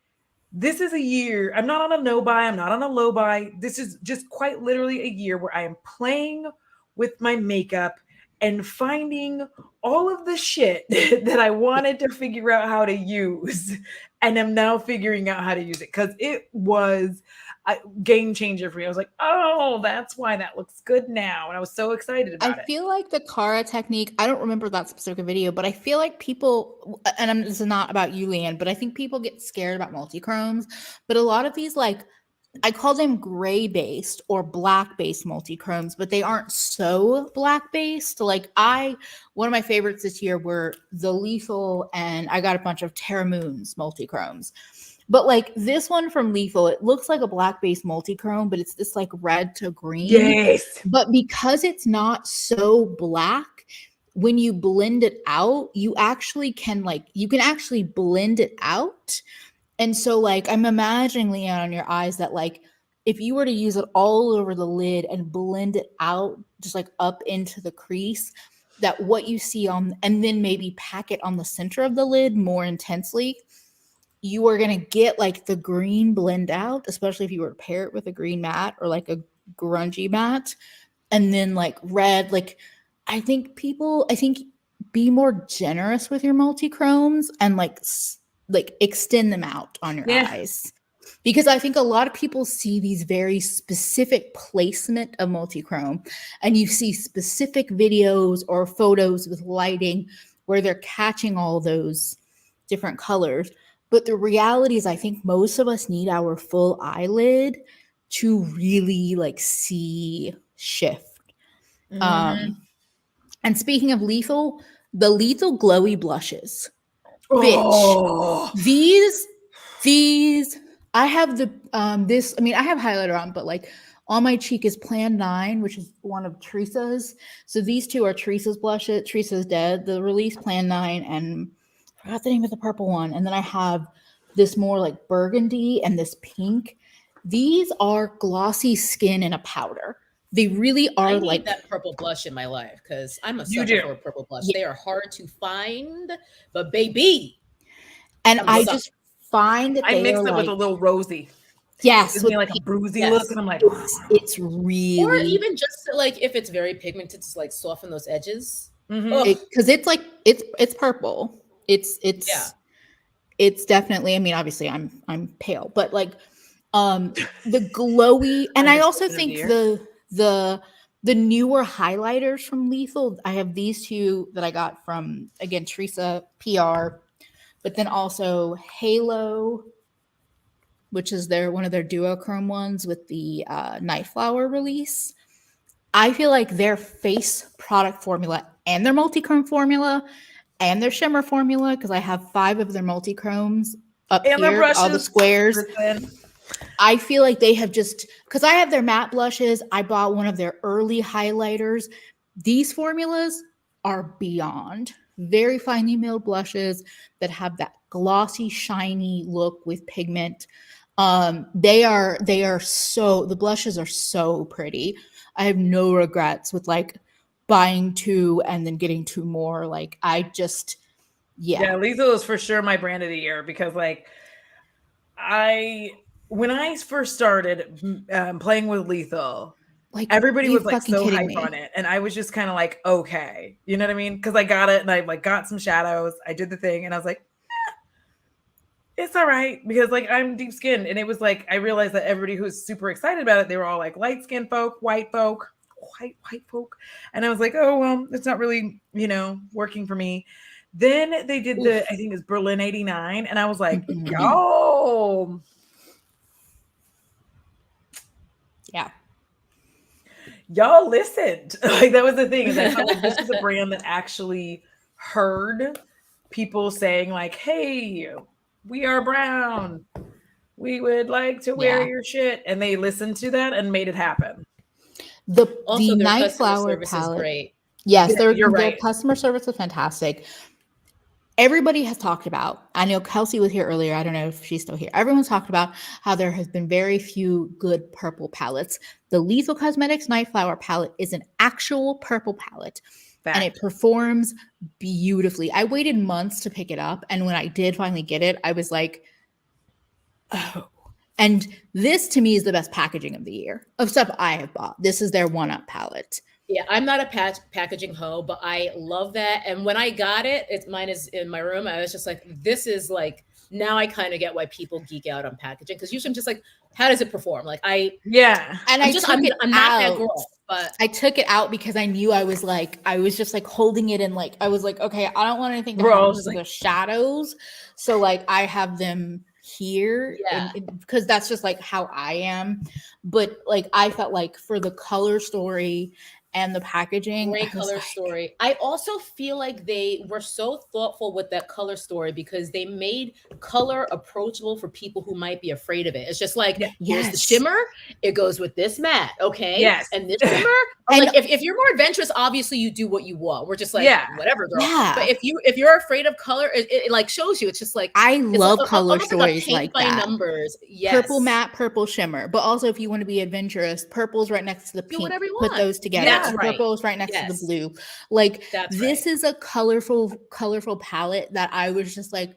this is a year. I'm not on a no buy. I'm not on a low buy. This is just quite literally a year where I am playing with my makeup and finding all of the shit that I wanted to figure out how to use. And I'm now figuring out how to use it because it was a game changer for me. I was like, oh, that's why that looks good now. And I was so excited about I it. feel like the Cara technique, I don't remember that specific video, but I feel like people, and this is not about you, Leanne, but I think people get scared about multi-chromes. But a lot of these, like, I call them gray-based or black-based multi-chromes, but they aren't so black-based. Like, one of my favorites this year were the Lethal, and I got a bunch of Terra Moons multi-chromes. But like this one from Lethal, it looks like a black-based multi-chrome, but it's this like red to green. Yes. But because it's not so black, when you blend it out, you can actually blend it out. And so like I'm imagining, Leanne, on your eyes that like if you were to use it all over the lid and blend it out just like up into the crease, that what you see on, and then maybe pack it on the center of the lid more intensely, you are going to get like the green blend out, especially if you were to pair it with a green matte or like a grungy matte, and then like red. Like I think be more generous with your multi-chromes and like extend them out on your eyes. Because I think a lot of people see these very specific placement of multi-chrome, and you see specific videos or photos with lighting where they're catching all those different colors. But the reality is I think most of us need our full eyelid to really like see shift. And speaking of Lethal, the Lethal glowy blushes. Oh. Bitch. These I have the this, I mean, I have highlighter on, but like on my cheek is Plan 9, which is one of Teresa's. So these two are Teresa's blushes. Teresa's Dead, the release, Plan 9, and I forgot the name of the purple one. And then I have this more like burgundy and this pink. These are glossy skin in a powder. They really are. I like need that purple blush in my life because I'm a You sucker do. for a purple blush. Yeah. They are hard to find, but baby. And I'm I sucked. just find that I they mix are it like, with a little rosy. yes, Gives with me like a pink. bruisey Yes. look, and I'm like, It's really, Or even just to, like if it's very pigmented, to like soften those edges. because it's like it's purple. It's Yeah. it's definitely, I mean, obviously I'm pale, but like the glowy, and I also think the newer highlighters from Lethal, I have these two that I got from, again, Teresa PR, but then also Halo, which is one of their duochrome ones with the Night Flower release. I feel like their face product formula and their multi-chrome formula and their shimmer formula, because I have 5 of their multi-chromes up and here, the all the squares. I feel like they have just, because I have their matte blushes, I bought one of their early highlighters. These formulas are beyond. Very finely milled blushes that have that glossy, shiny look with pigment. The blushes are so pretty. I have no regrets with like buying 2 and then getting 2 more. Like Yeah, Lethal is for sure my brand of the year because like when I first started playing with Lethal, Like, everybody are you was like fucking so kidding hype me? on it, and I was just kind of like, okay, you know what I mean? Because I got it, and I like got some shadows. I did the thing, and I was like, it's all right because like I'm deep skinned, and it was like I realized that everybody who's super excited about it, they were all like light skinned folk, white folk, white folk, and I was like, oh well, it's not really working for me. Then they did I think it's Berlin '89, and I was like, yo. Yeah. Y'all listened. Like that was the thing is I felt like this was a brand that actually heard people saying like, hey, we are brown. We would like to wear your shit. And they listened to that and made it happen. The Also, their Night customer Flower service is palette. great. Yes, You're their right. customer service is fantastic. Everybody has talked about, I know Kelsey was here earlier. I don't know if she's still here. Everyone's talked about how there has been very few good purple palettes. The Lethal Cosmetics Night Flower palette is an actual purple palette. And it performs beautifully. I waited months to pick it up. And when I did finally get it, I was like, oh. And this to me is the best packaging of the year of stuff I have bought. This is their one-up palette. Yeah, I'm not a packaging hoe, but I love that. And when I got it, mine is in my room. I was just like, this is like, now I kind of get why people geek out on packaging. Because usually I'm just like, how does it perform? Like and I'm not that girl, but I took it out because I knew I was just like holding it and like, I was like, okay, I don't want anything to happen to the shadows. So like I have them here because that's just like how I am. But like, I felt like for the color story and the packaging, great color story. I also feel like they were so thoughtful with that color story because they made color approachable for people who might be afraid of it. It's just like, here's the shimmer, it goes with this matte, okay? Yes. And this shimmer, and like if you're more adventurous, obviously you do what you want. We're just like, whatever, girl. Yeah. But if you're afraid of color, it like shows you. It's just like I love color stories like that. Numbers, yes. Purple matte, purple shimmer. But also, if you want to be adventurous, purple's right next to the pink. Put those together. That's right. Purple's right next to the blue. Like this is a colorful palette that I was just like,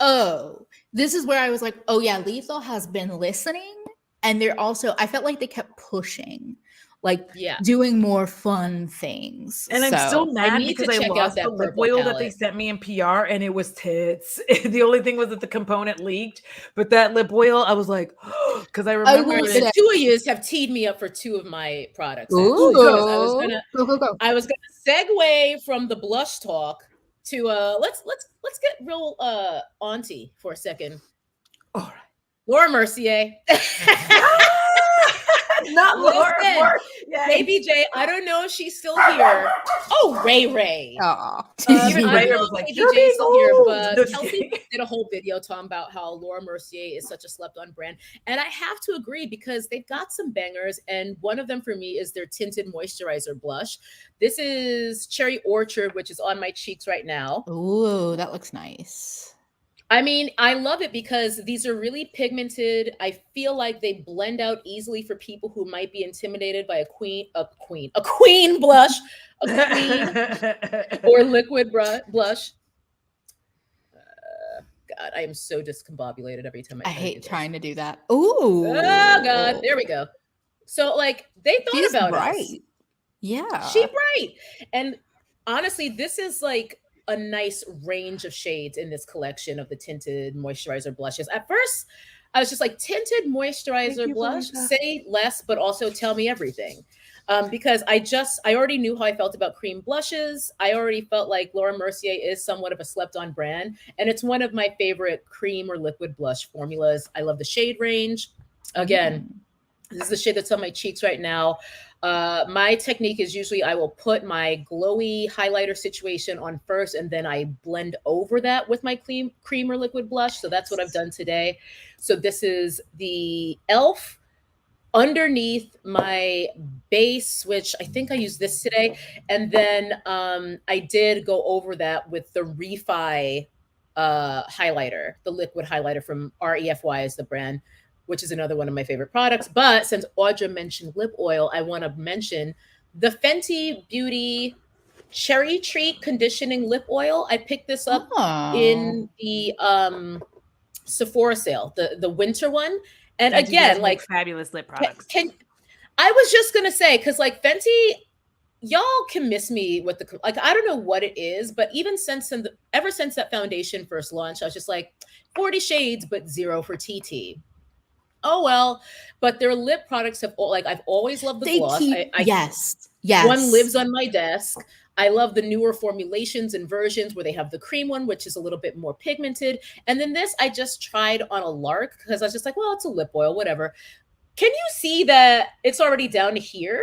oh, this is where I was like, oh yeah, Lethal has been listening, and they're also. I felt like they kept pushing. Like doing more fun things. And I'm still mad because I lost the lip oil that they sent me in PR and it was tits. The only thing was that the component leaked, but that lip oil, I was like, because I remember the two of you have teed me up for two of my products. Ooh. I was gonna segue from the blush talk to let's get real auntie for a second. All right. Laura Mercier. Not Laura. Baby J, I don't know if she's still here. Oh, Ray. Even Ray was like, Baby J's still here, but Kelsey did a whole video talking about how Laura Mercier is such a slept-on brand. And I have to agree because they've got some bangers, and one of them for me is their tinted moisturizer blush. This is Cherry Orchard, which is on my cheeks right now. Ooh, that looks nice. I mean, I love it because these are really pigmented. I feel like they blend out easily for people who might be intimidated by a queen blush, or liquid blush. God, I am so discombobulated every time I hate trying to do that. Ooh. Oh God, there we go. So like they thought about us. Yeah. She's right. And honestly, this is like a nice range of shades in this collection of the tinted moisturizer blushes. At first, I was just like, tinted moisturizer blush, say less, but also tell me everything. Because I already knew how I felt about cream blushes. I already felt like Laura Mercier is somewhat of a slept-on brand, and it's one of my favorite cream or liquid blush formulas. I love the shade range. Again, this is the shade that's on my cheeks right now. My technique is usually I will put my glowy highlighter situation on first, and then I blend over that with my cream or liquid blush. So that's what I've done today. So this is the e.l.f. underneath my base, which I think I used this today. And then I did go over that with the Refi highlighter, the liquid highlighter from REFY is the brand, which is another one of my favorite products. But since Audra mentioned lip oil, I want to mention the Fenty Beauty Cherry Treat Conditioning Lip Oil. I picked this up Oh. in the Sephora sale, the winter one. And Fenty again, does like make fabulous lip products. I was just gonna say, because like Fenty, y'all can miss me with the like, I don't know what it is, but even ever since that foundation first launched, I was just like 40 shades, but 0 for TT. Oh well, but their lip products have like, I've always loved the gloss. Yes. One lives on my desk. I love the newer formulations and versions where they have the cream one, which is a little bit more pigmented. And then this I just tried on a lark because I was just like, well, it's a lip oil, whatever. Can you see that it's already down here?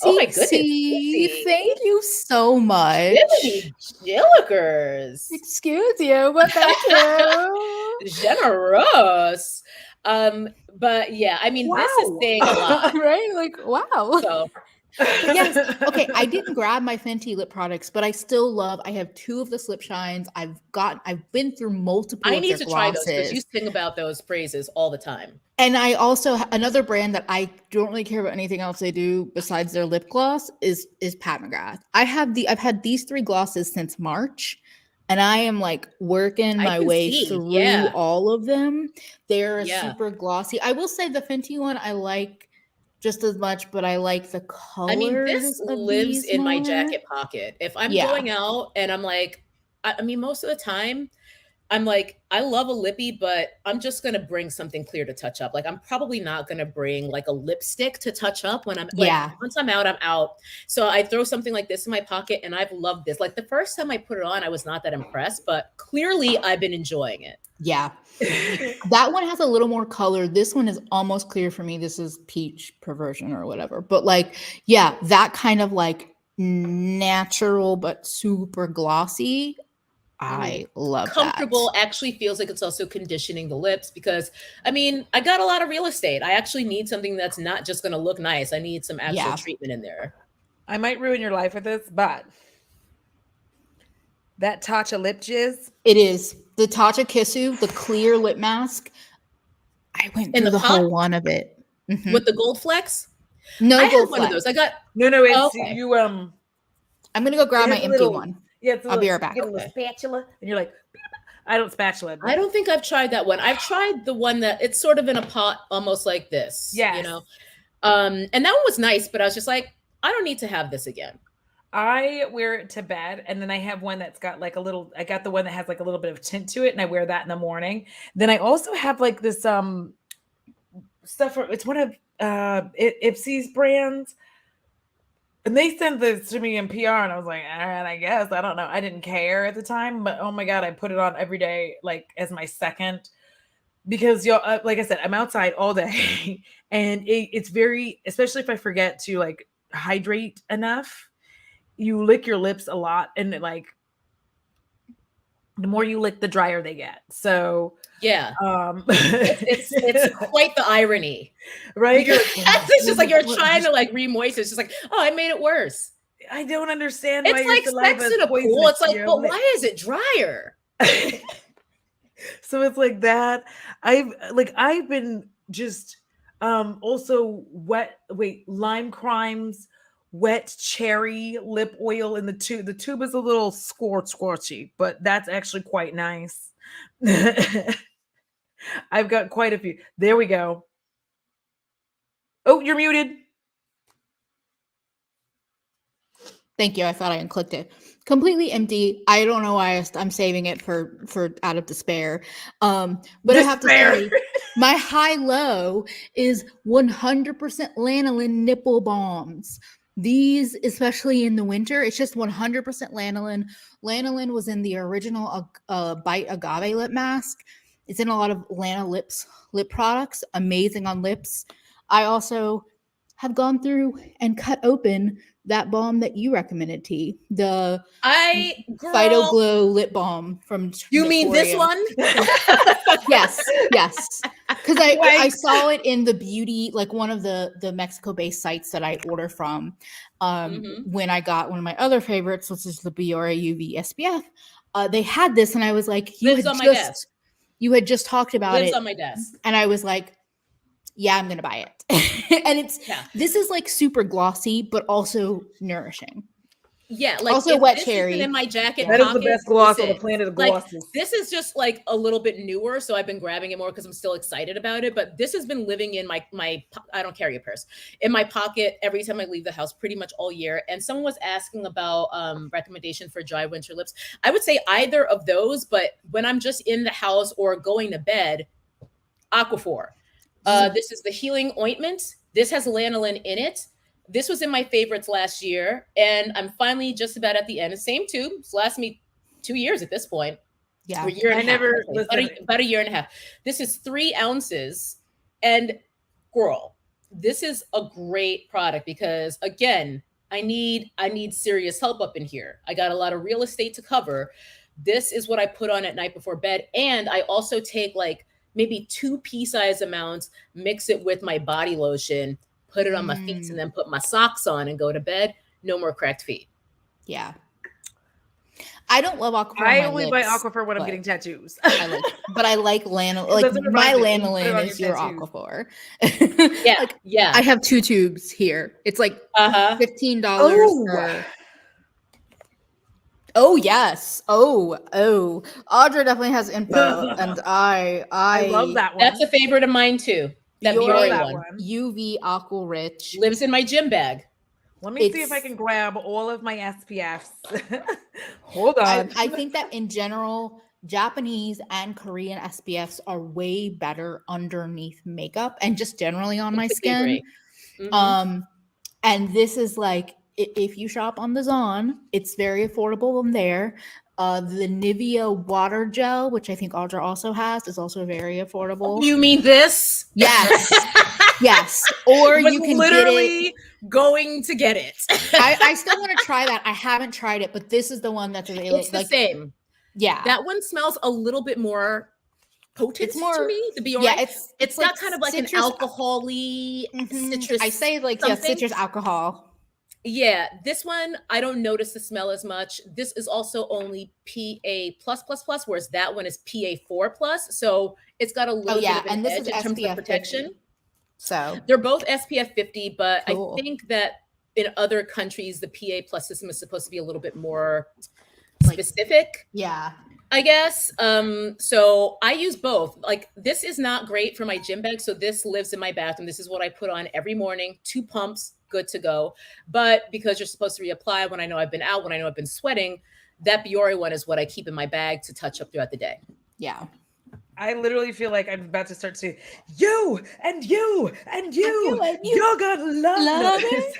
Oh my goodness. Thank you so much. Jillikers. Excuse you, but thank you. Generous. But yeah, I mean, this is saying a lot. Right? Like, wow. So yes. Okay. I didn't grab my Fenty lip products, but I still I have 2 of the slip shines. I've been through multiple. I of need their to try those because glosses. you sing about those phrases all the time. And I also, another brand that I don't really care about anything else they do besides their lip gloss is Pat McGrath. I've had these 3 glosses since March, and I am like working my way through all of them. They're super glossy. I will say the Fenty one I like just as much, but I like the colors. I mean, this lives in my jacket pocket. If I'm going out and I'm like, I mean, most of the time, I'm like, I love a lippy, but I'm just going to bring something clear to touch up. Like, I'm probably not going to bring like a lipstick to touch up when I'm like, once I'm out, I'm out. So I throw something like this in my pocket, and I've loved this. Like the first time I put it on, I was not that impressed, but clearly I've been enjoying it. Yeah. That one has a little more color. This one is almost clear for me. This is peach perversion or whatever. But like, yeah, that kind of like natural but super glossy. I love comfortable that. Actually feels like it's also conditioning the lips because I mean, I got a lot of real estate. I actually need something that's not just going to look nice. I need some actual treatment in there. I might ruin your life with this, but that Tatcha lip jizz. It is the Tatcha Kissu, the clear lip mask. I went through the whole one of it with the gold flex. No, I had one of those. I got no. It's you. I'm gonna go grab my empty one. Yeah, I'll be right back. Get a little spatula, and you're like, I don't spatula. I don't think I've tried that one. I've tried the one that it's sort of in a pot, almost like this. Yeah, you know. And that one was nice, but I was just like, I don't need to have this again. I wear it to bed, and then I have one that's got like a little. I got the one that has like a little bit of tint to it, and I wear that in the morning. Then I also have like this stuff. It's one of Ipsy's brands. And they sent this to me in PR, and I was like, all right, I guess. I don't know. I didn't care at the time, but oh my God, I put it on every day, like as my second, because like I said, I'm outside all day, and it's very, especially if I forget to like hydrate enough, you lick your lips a lot, and like the more you lick, the drier they get. So yeah, it's quite the irony, right? It's just like you're trying to like re-moisten. It's just like, oh, I made it worse. I don't understand. It's like sex in a pool. It's like, but why is it drier? So it's like that. I've been just also Lime Crimes wet cherry lip oil in the tube. The tube is a little scorchy, but that's actually quite nice. I've got quite a few. There we go. Oh, you're muted. Thank you. I thought I unclicked it. Completely empty. I don't know why I'm saving it for out of despair. But I have to say, my high-low is 100% lanolin nipple balms. These, especially in the winter, it's just 100% lanolin. Lanolin was in the original Bite Agave lip mask. It's in a lot of Lana lip products. Amazing on lips. I also have gone through and cut open that balm that you recommended, T. The Phyto Glow lip balm from You mean this one? Yes. Because I saw it in the beauty, like one of the Mexico-based sites that I order from. When I got one of my other favorites, which is the Biore UV SPF, they had this, and I was like, you had just talked about it. Lives on my desk. And I was like, yeah, I'm gonna buy it. And this is like super glossy, but also nourishing. Yeah, like Also if wet this cherry. isn't in my jacket That is pocket, the best gloss this on the is. planet of Like, glosses. this is just like a little bit newer, so I've been grabbing it more because I'm still excited about it. But this has been living in my I don't carry a purse, in my pocket every time I leave the house, pretty much all year. And someone was asking about recommendation for dry winter lips. I would say either of those, but when I'm just in the house or going to bed, Aquaphor. This is the healing ointment. This has lanolin in it. This was in my favorites last year, and I'm finally just about at the end. Same tube. It's lasted me 2 years at this point. Yeah. Or a year and I a half. never actually. listen. About a year and a half. This is 3 ounces. And girl, this is a great product because again, I need serious help up in here. I got a lot of real estate to cover. This is what I put on at night before bed. And I also take like maybe 2 pea-sized amounts, mix it with my body lotion, put it on my feet, and then put my socks on and go to bed. No more cracked feet. Yeah. I don't love Aquaphor. I on my only lips, buy Aquaphor when I'm but getting tattoos. I like, but I like lanolin. Like doesn't my remind me. Put it on lanolin is your your tattoos. Aquaphor. Yeah, Like, yeah. I have 2 tubes here. It's like $15 Oh. for. Oh yes. Oh. Audra definitely has info, and I love that one. That's a favorite of mine too. That Biore Biore one. UV Aqua Rich. Lives in my gym bag. Let me see if I can grab all of my SPFs. Hold on. I think that in general, Japanese and Korean SPFs are way better underneath makeup and just generally on my skin. And this is like, if you shop on the Zon, it's very affordable on there. The Nivea water gel, which I think Audra also has, is also very affordable. You mean this? Yes. Yes. Or Was you can literally get it. going to get it. I still want to try that. I haven't tried it, but this is the one that's available. It's the same. Yeah. That one smells a little bit more potent It's more to me, the Biore. Yeah, it's got kind of like citrus, an alcohol-y citrus. I say like something. citrus alcohol. Yeah, this one I don't notice the smell as much. This is also only PA+++, whereas that one is PA4+. So it's got a little bit of an edge in terms of protection. 50. So they're both SPF 50, but cool. I think that in other countries the PA+ system is supposed to be a little bit more specific. Yeah. I guess. So I use both. Like, this is not great for my gym bag. So this lives in my bathroom. This is what I put on every morning. 2 pumps, good to go. But because you're supposed to reapply when I know I've been out, when I know I've been sweating, that Biore one is what I keep in my bag to touch up throughout the day. Yeah. I literally feel like I'm about to start saying, you and you and you. Like You're gonna love it.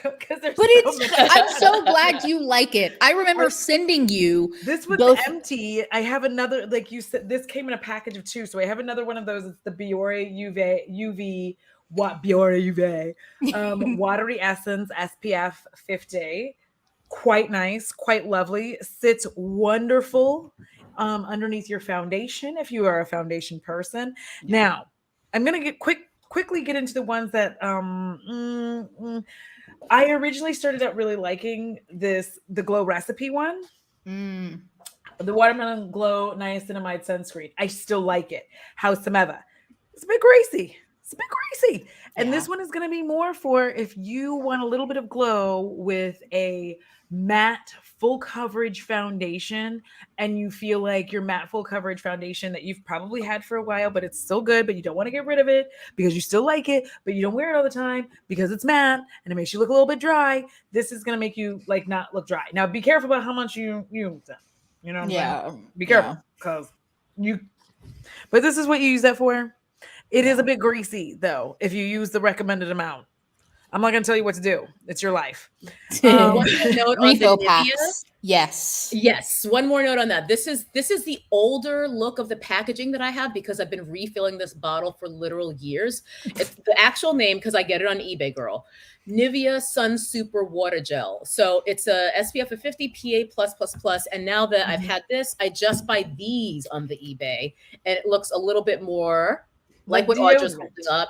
I'm so glad you like it. I remember sending you this was empty. I have another, like you said, this came in a package of 2. So I have another one of those. It's the Biore UV Biore UV watery essence SPF 50. Quite nice, quite lovely. Sits wonderful underneath your foundation if you are a foundation person. Now, I'm gonna quickly get into the ones that I originally started out really liking. The Glow Recipe one. The Watermelon Glow Niacinamide Sunscreen. I still like it. Howsoever, it's a bit greasy. And this one is going to be more for if you want a little bit of glow with a matte full coverage foundation, and you feel like your matte full coverage foundation that you've probably had for a while, but it's still good, but you don't want to get rid of it because you still like it, but you don't wear it all the time because it's matte and it makes you look a little bit dry. This is going to make you like not look dry. Now be careful about how much you know. Be careful because but this is what you use that for. It is a bit greasy though if you use the recommended amount. I'm not going to tell you what to do. It's your life. One note on Refill the packs. Nivea. Yes. One more note on that. This is the older look of the packaging that I have because I've been refilling this bottle for literal years. It's the actual name because I get it on eBay, girl. Nivea Sun Super Water Gel. So it's a SPF of 50 PA+++. And now that I've had this, I just buy these on the eBay, and it looks a little bit more like what Audra's holding up.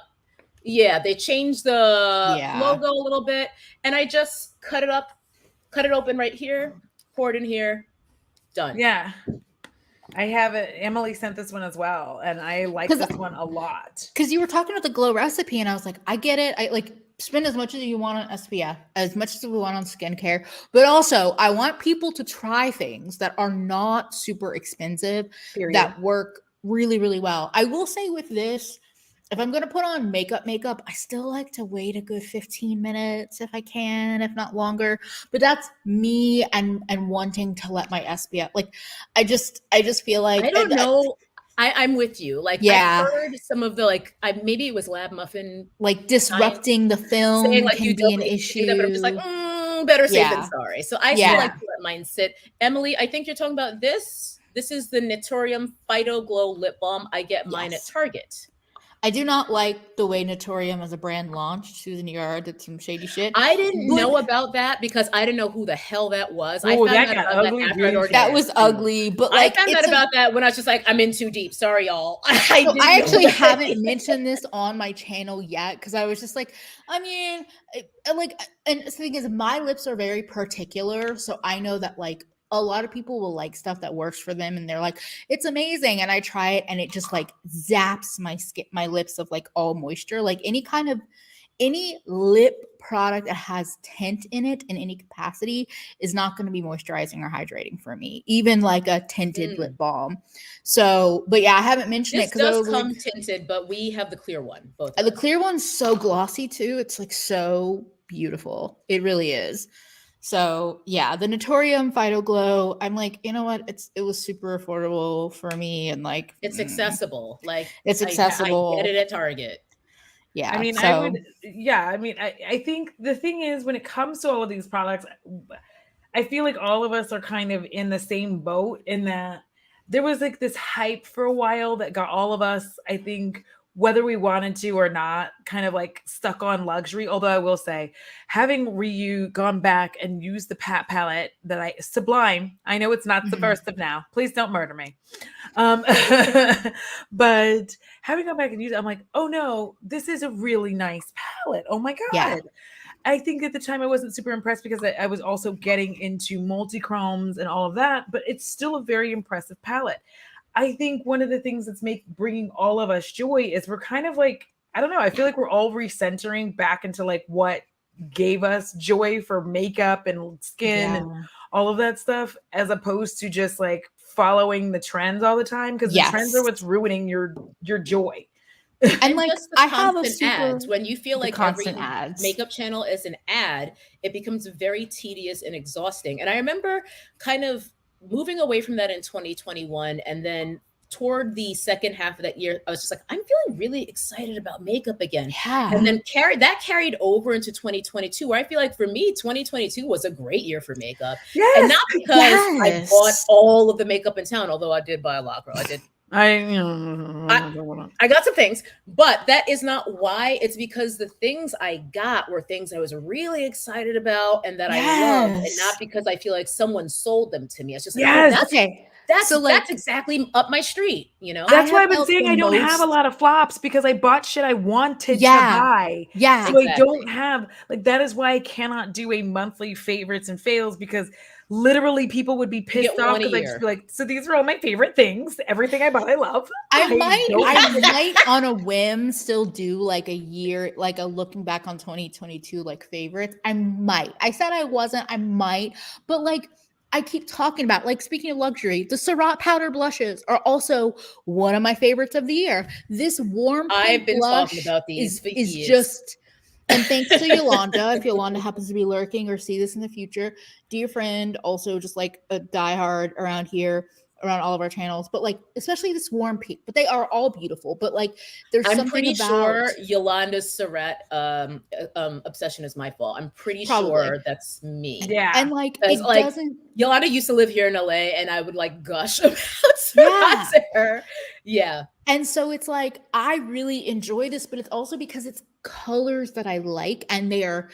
Yeah, they changed the logo a little bit, and I just cut it open right here, pour it in here, done. Yeah. I have it. Emily sent this one as well, and I like 'Cause- this one a lot. Because you were talking about the glow recipe, and I was like, I get it. I like spend as much as you want on SPF, as much as we want on skincare, but also I want people to try things that are not super expensive Period. that work really, really well. I will say with this, if I'm gonna put on makeup, I still like to wait a good 15 minutes if I can, if not longer. But that's me and wanting to let my SPF like I just feel like I don't know. I'm with you. Like, Yeah. I heard some of the like, maybe it was Lab Muffin like disrupting the film saying like can you be don't an need to issue. do that, but I'm just like, better safe than Yeah. sorry. So I Yeah. still like to let mine sit. Emily, I think you're talking about this. This is the Naturium Phyto Glow Lip Balm. I get mine Yes. at Target. I do not like the way Naturium as a brand launched. Susan Yara did some shady shit. I didn't But- know about that because I didn't know who the hell that was. I Ooh, found that out got about ugly that after really I'd already That fast. was ugly, but like I found out it's about that when I was just like, I'm in too deep. Sorry, y'all. So didn't I know actually that. haven't mentioned this on my channel yet because I was just like, I mean, like, and the thing is, my lips are very particular, so I know that like a lot of people will like stuff that works for them, and they're like, it's amazing, and I try it, and it just like zaps my skin, my lips of like all moisture, like any lip product that has tint in it in any capacity is not going to be moisturizing or hydrating for me, even like a tinted lip balm. So, but yeah, I haven't mentioned This it because I does was come like, tinted, but we have the clear one. Both. the clear one's so glossy too. It's like so beautiful. It really is. So yeah, the Naturium Phyto Glow. I'm like, you know what? It was super affordable for me, and like It's accessible. Like it's I accessible. get it at Target. Yeah. I mean, so, I think the thing is when it comes to all of these products, I feel like all of us are kind of in the same boat in that there was like this hype for a while that got all of us, I think, whether we wanted to or not, kind of like stuck on luxury. Although I will say, having gone back and used the Pat palette that Sublime, I know it's not the Mhm. first of now. Please don't murder me. But having gone back and used it, I'm like, oh no, this is a really nice palette. Oh my God. Yeah. I think at the time I wasn't super impressed because I was also getting into multi-chromes and all of that, but it's still a very impressive palette. I think one of the things that's bringing all of us joy is we're kind of like, I don't know, I feel like we're all recentering back into like what gave us joy for makeup and skin and all of that stuff, as opposed to just like following the trends all the time, because the trends are what's ruining your joy. And like just the I have a constant ads. When you feel the like every constant ads. makeup channel is an ad, it becomes very tedious and exhausting. And I remember kind of moving away from that in 2021, and then toward the second half of that year, I was just like, I'm feeling really excited about makeup again. Yeah. And then carried over into 2022, where I feel like for me, 2022 was a great year for makeup. Yes. And not because I bought all of the makeup in town, although I did buy a lot, girl. I did. I got some things, but that is not why. It's because the things I got were things I was really excited about and that I loved, and not because I feel like someone sold them to me. It's just like, that's exactly up my street, you know? That's why I've been saying I don't have a lot of flops, because I bought shit I wanted to buy. Yeah. So I don't have, like, that is why I cannot do a monthly favorites and fails, because literally people would be pissed off because I'd just be like, so these are all my favorite things. Everything I bought, I love. I might on a whim still do like a year, like a looking back on 2022, like favorites. I might. I said I wasn't, I might, but like I keep talking about, like, speaking of luxury, the Surratt powder blushes are also one of my favorites of the year. This warm pink I've been blush talking about these is just, and thanks to Yolanda, if Yolanda happens to be lurking or see this in the future, dear friend, also just like a diehard around here, around all of our channels, but like especially this warm pink, but they are all beautiful, but like there's I'm something pretty about sure Yolanda's Surratt obsession is my fault. I'm pretty sure that's me. Yeah. And like it like, doesn't, Yolanda used to live here in LA, and I would like gush about Surratt to her. Yeah. And so it's like I really enjoy this, but it's also because it's colors that I like, and they're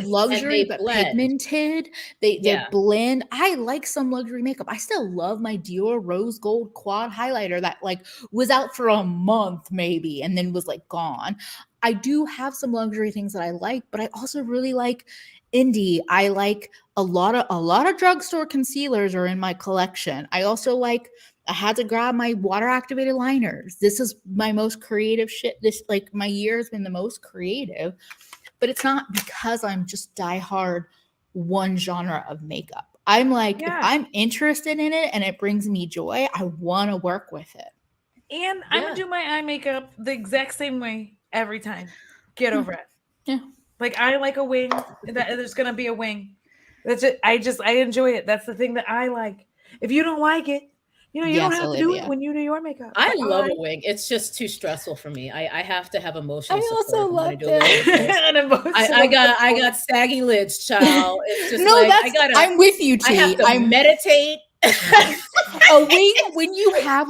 luxury but pigmented. They blend. I like some luxury makeup. I still love my Dior Rose Gold Quad highlighter that like was out for a month maybe and then was like gone. I do have some luxury things that I like, but I also really like indie. I like a lot of drugstore concealers are in my collection. I also like I had to grab my water activated liners. This is my most creative shit. This, like, my year has been the most creative, but it's not because I'm just diehard one genre of makeup. I'm like, if I'm interested in it and it brings me joy, I want to work with it. And I'm gonna do my eye makeup the exact same way every time. Get over it. Yeah. Like, I like a wing. There's gonna be a wing. That's it. I enjoy it. That's the thing that I like. If you don't like it, you don't have to do it when you do your makeup. I love a wing. It's just too stressful for me. I have to have emotional support. I also love it. I got saggy lids, child. It's just I'm with you, T. I have to meditate. A wing, when you have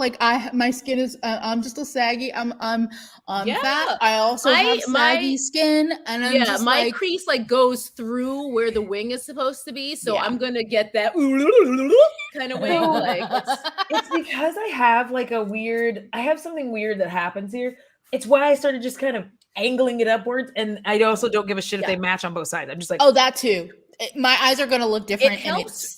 my skin is I'm just a saggy, I'm fat. I also have saggy skin, and I'm just my crease goes through where the wing is supposed to be, so I'm gonna get that kind of wing. It's because I have something weird that happens here. It's why I started just kind of angling it upwards, and I also don't give a shit if they match on both sides. I'm just like, oh, that too. My eyes are gonna look different. It helps.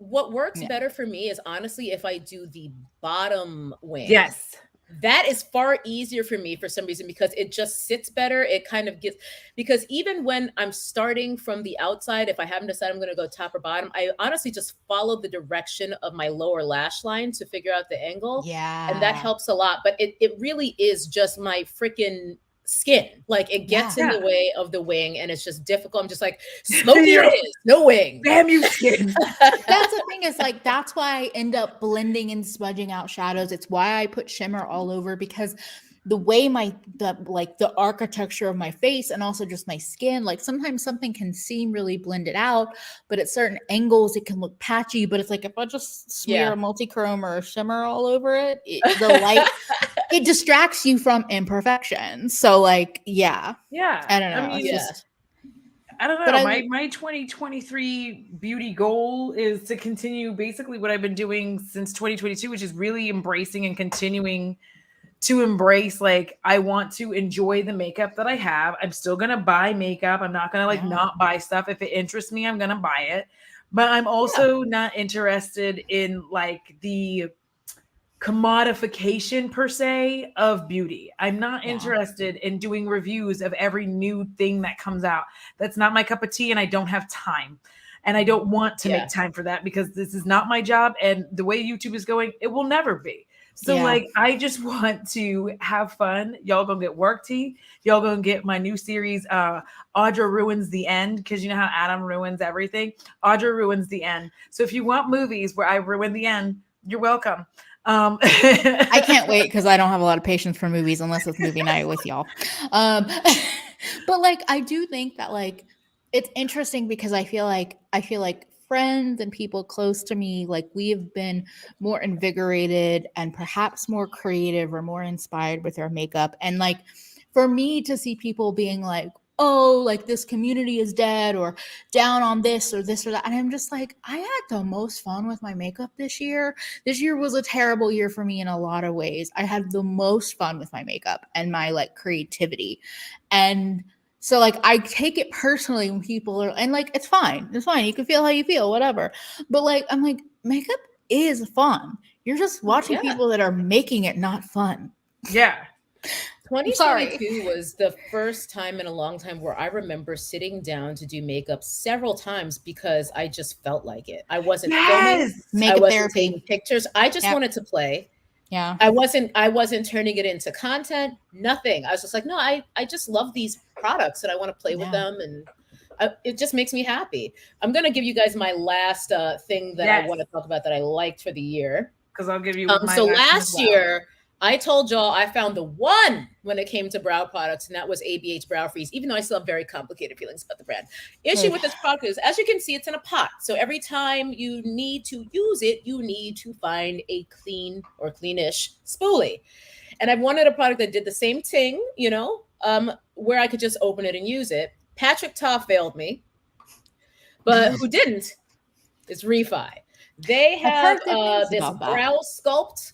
What works better for me is honestly if I do the bottom wing. Yes. That is far easier for me for some reason because it just sits better. It kind of gets, because even when I'm starting from the outside, if I haven't decided I'm going to go top or bottom, I honestly just follow the direction of my lower lash line to figure out the angle. Yeah. And that helps a lot. But it really is just my freaking skin. It gets in the way of the wing and it's just difficult. I'm just like, smoky it is, no wing. Damn you, skin. That's the thing is that's why I end up blending and smudging out shadows. It's why I put shimmer all over, because the way the architecture of my face and also just my skin, sometimes something can seem really blended out, but at certain angles it can look patchy. But it's if I just smear a multi-chrome or a shimmer all over it, the light it distracts you from imperfection. So I don't know. I mean, I don't know. My 2023 beauty goal is to continue basically what I've been doing since 2022, which is really embracing and continuing to embrace. I want to enjoy the makeup that I have. I'm still gonna buy makeup. I'm not gonna not buy stuff. If it interests me, I'm gonna buy it. But I'm also not interested in the commodification per se of beauty. I'm not interested in doing reviews of every new thing that comes out. That's not my cup of tea, and I don't have time. And I don't want to make time for that because this is not my job. And the way YouTube is going, it will never be. So I just want to have fun. Y'all gonna get work tea. Y'all gonna get my new series, Audra Ruins the End, because you know how Adam ruins everything. Audra ruins the end. So if you want movies where I ruin the end, you're welcome. I can't wait because I don't have a lot of patience for movies unless it's movie night with y'all. But I do think that it's interesting because I feel like friends and people close to me, we have been more invigorated and perhaps more creative or more inspired with our makeup. And for me to see people being oh, this community is dead or down on this or that. And I'm just I had the most fun with my makeup this year. This year was a terrible year for me in a lot of ways. I had the most fun with my makeup and my creativity. And so I take it personally when people are, and it's fine. It's fine. You can feel how you feel, whatever. But I'm makeup is fun. You're just watching people that are making it not fun. Yeah. 2022 was the first time in a long time where I remember sitting down to do makeup several times because I just felt like it. I wasn't filming, makeup I wasn't therapy. taking pictures. I just wanted to play. Yeah. I wasn't turning it into content, nothing. I was just no, I just love these products and I want to play with them, and it just makes me happy. I'm going to give you guys my last thing that I want to talk about that I liked for the year. Because I'll give you my so last year, I told y'all I found the one when it came to brow products, and that was ABH Brow Freeze, even though I still have very complicated feelings about the brand. Issue with this product is, as you can see, it's in a pot. So every time you need to use it, you need to find a clean or cleanish spoolie. And I wanted a product that did the same thing, where I could just open it and use it. Patrick Ta failed me, but who didn't is Refi. They have this brow sculpt.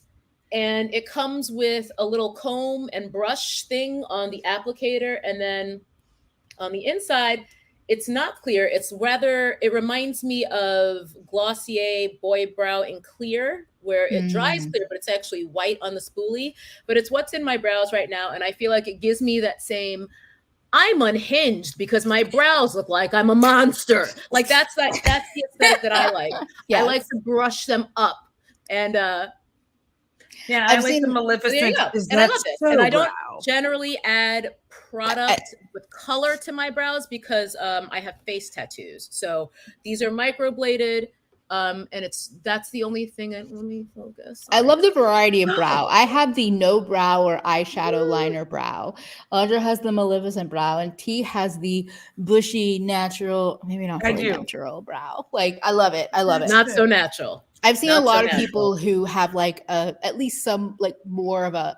And it comes with a little comb and brush thing on the applicator. And then on the inside, it's not clear. It's rather, it reminds me of Glossier Boy Brow in Clear, where it dries clear, but it's actually white on the spoolie. But it's what's in my brows right now. And I feel like it gives me that same, I'm unhinged because my brows look like I'm a monster. Like that's the aesthetic that I like. Yes. I like to brush them up. And Yeah, I've I like seen- the there you Maleficent. go. Is And I that love it. so And I don't brow? generally add product with color to my brows because I have face tattoos. So these are microbladed. And that's the only thing. Let me focus. I love the variety of brow. I have the no brow or eyeshadow liner brow. Audra has the Maleficent brow, and T has the bushy, natural, maybe not I fully do. natural brow. Like, I love it. I love it. Not so natural. I've seen Not a so lot of natural. people who have like at least some like more of a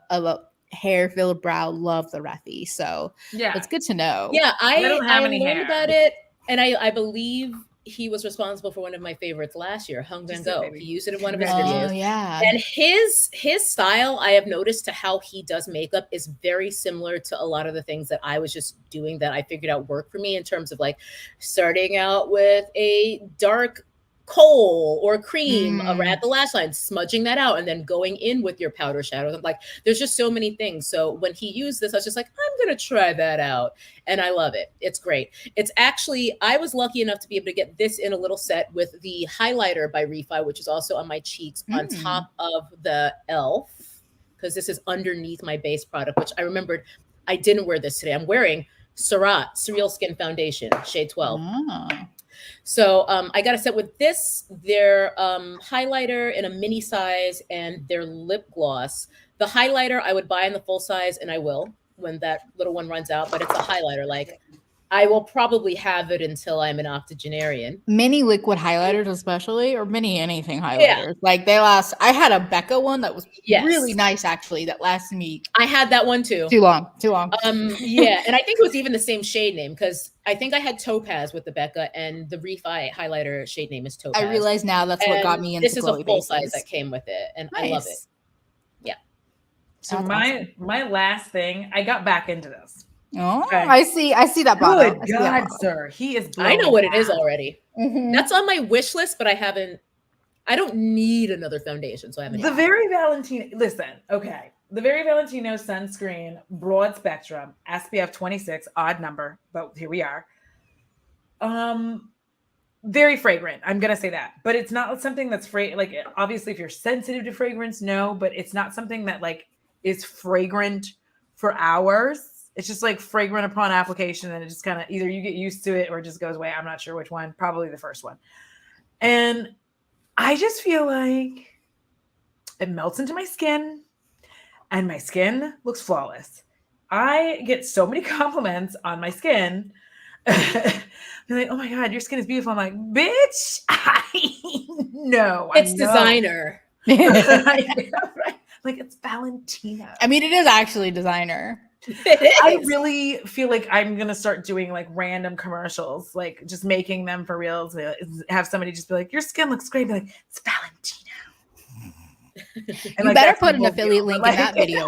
hair filled brow love the Reffy. So Yeah. it's good to know. Yeah, I don't have any learned hair. about it, and I believe he was responsible for one of my favorites last year, Hung Van Just a Gogh. baby. He used it in one of his Oh, videos. Oh yeah. And his style, I have noticed to how he does makeup is very similar to a lot of the things that I was just doing that I figured out work for me in terms of like starting out with a dark coal or cream around the lash line, smudging that out, and then going in with your powder shadows. I'm like, there's just so many things. So when he used this, I was just like, I'm going to try that out. And I love it. It's great. It's actually, I was lucky enough to be able to get this in a little set with the highlighter by Refi, which is also on my cheeks on top of the e.l.f. because this is underneath my base product, which I remembered I didn't wear this today. I'm wearing Surratt Surreal Skin Foundation, shade 12. So I got a set with this, their highlighter in a mini size, and their lip gloss. The highlighter I would buy in the full size, and I will when that little one runs out, but it's a highlighter. Like, I will probably have it until I'm an octogenarian. Mini liquid highlighters especially, or mini anything highlighters. Like they last, I had a Becca one that was really nice actually, that lasted me. I had that one too. Too long. Yeah, and I think it was even the same shade name because I think I had Topaz with the Becca, and the Refi highlighter shade name is Topaz. I realize now that's what got me into this is a glowy full bases. size that came with it, and I love it. Yeah. So That's my last thing, I got back into this. Oh, Okay. I see that bottle. Good God, sir. He is I know blowing what it is out. already. That's on my wish list, but I don't need another foundation, so I haven't. The Very Valentino, listen, okay. The Very Valentino sunscreen, broad spectrum, SPF 26, odd number, but here we are. Very fragrant. I'm gonna say that, but it's not something that's like obviously if you're sensitive to fragrance, no, but it's not something that like is fragrant for hours. It's just like fragrant upon application, and it just kind of either you get used to it or it just goes away. I'm not sure which one. Probably the first one. And I just feel like it melts into my skin, and my skin looks flawless. I get so many compliments on my skin. They're like, "Oh my God, your skin is beautiful." I'm like, "Bitch, I know it's designer." Like it's Valentino. I mean, it is actually designer. I really feel like I'm gonna start doing like random commercials, like just making them for real. To have somebody just be like, "Your skin looks great." Be like, "It's Valentino." And You like, better that's put an the affiliate deal. link Like- in that video.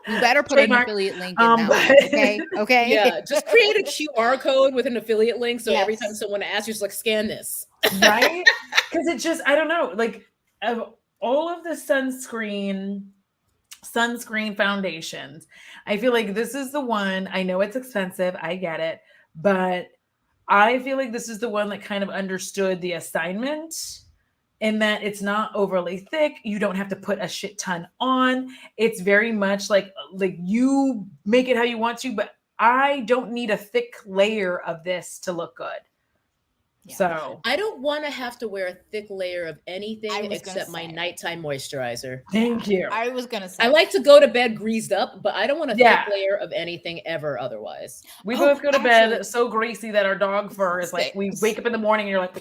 You better put an Trademark. affiliate link in that one. Okay. Okay. Yeah, just create a QR code with an affiliate link, so every Yes. time someone asks you, just like scan this. Right? Because it just, I don't know, like of all of the sunscreen foundations, I feel like this is the one. I know it's expensive, I get it, but I feel like this is the one that kind of understood the assignment in that it's not overly thick. You don't have to put a shit ton on. It's very much like you make it how you want to, but I don't need a thick layer of this to look good. Yeah. So I don't want to have to wear a thick layer of I anything was gonna except my say. nighttime moisturizer. thank you. I was gonna say. I like to go to bed greased up, but I don't want a Yeah. thick layer of anything ever otherwise. We Oh, both go to actually- bed so greasy that our dog fur is like, we wake up in the morning and you're like,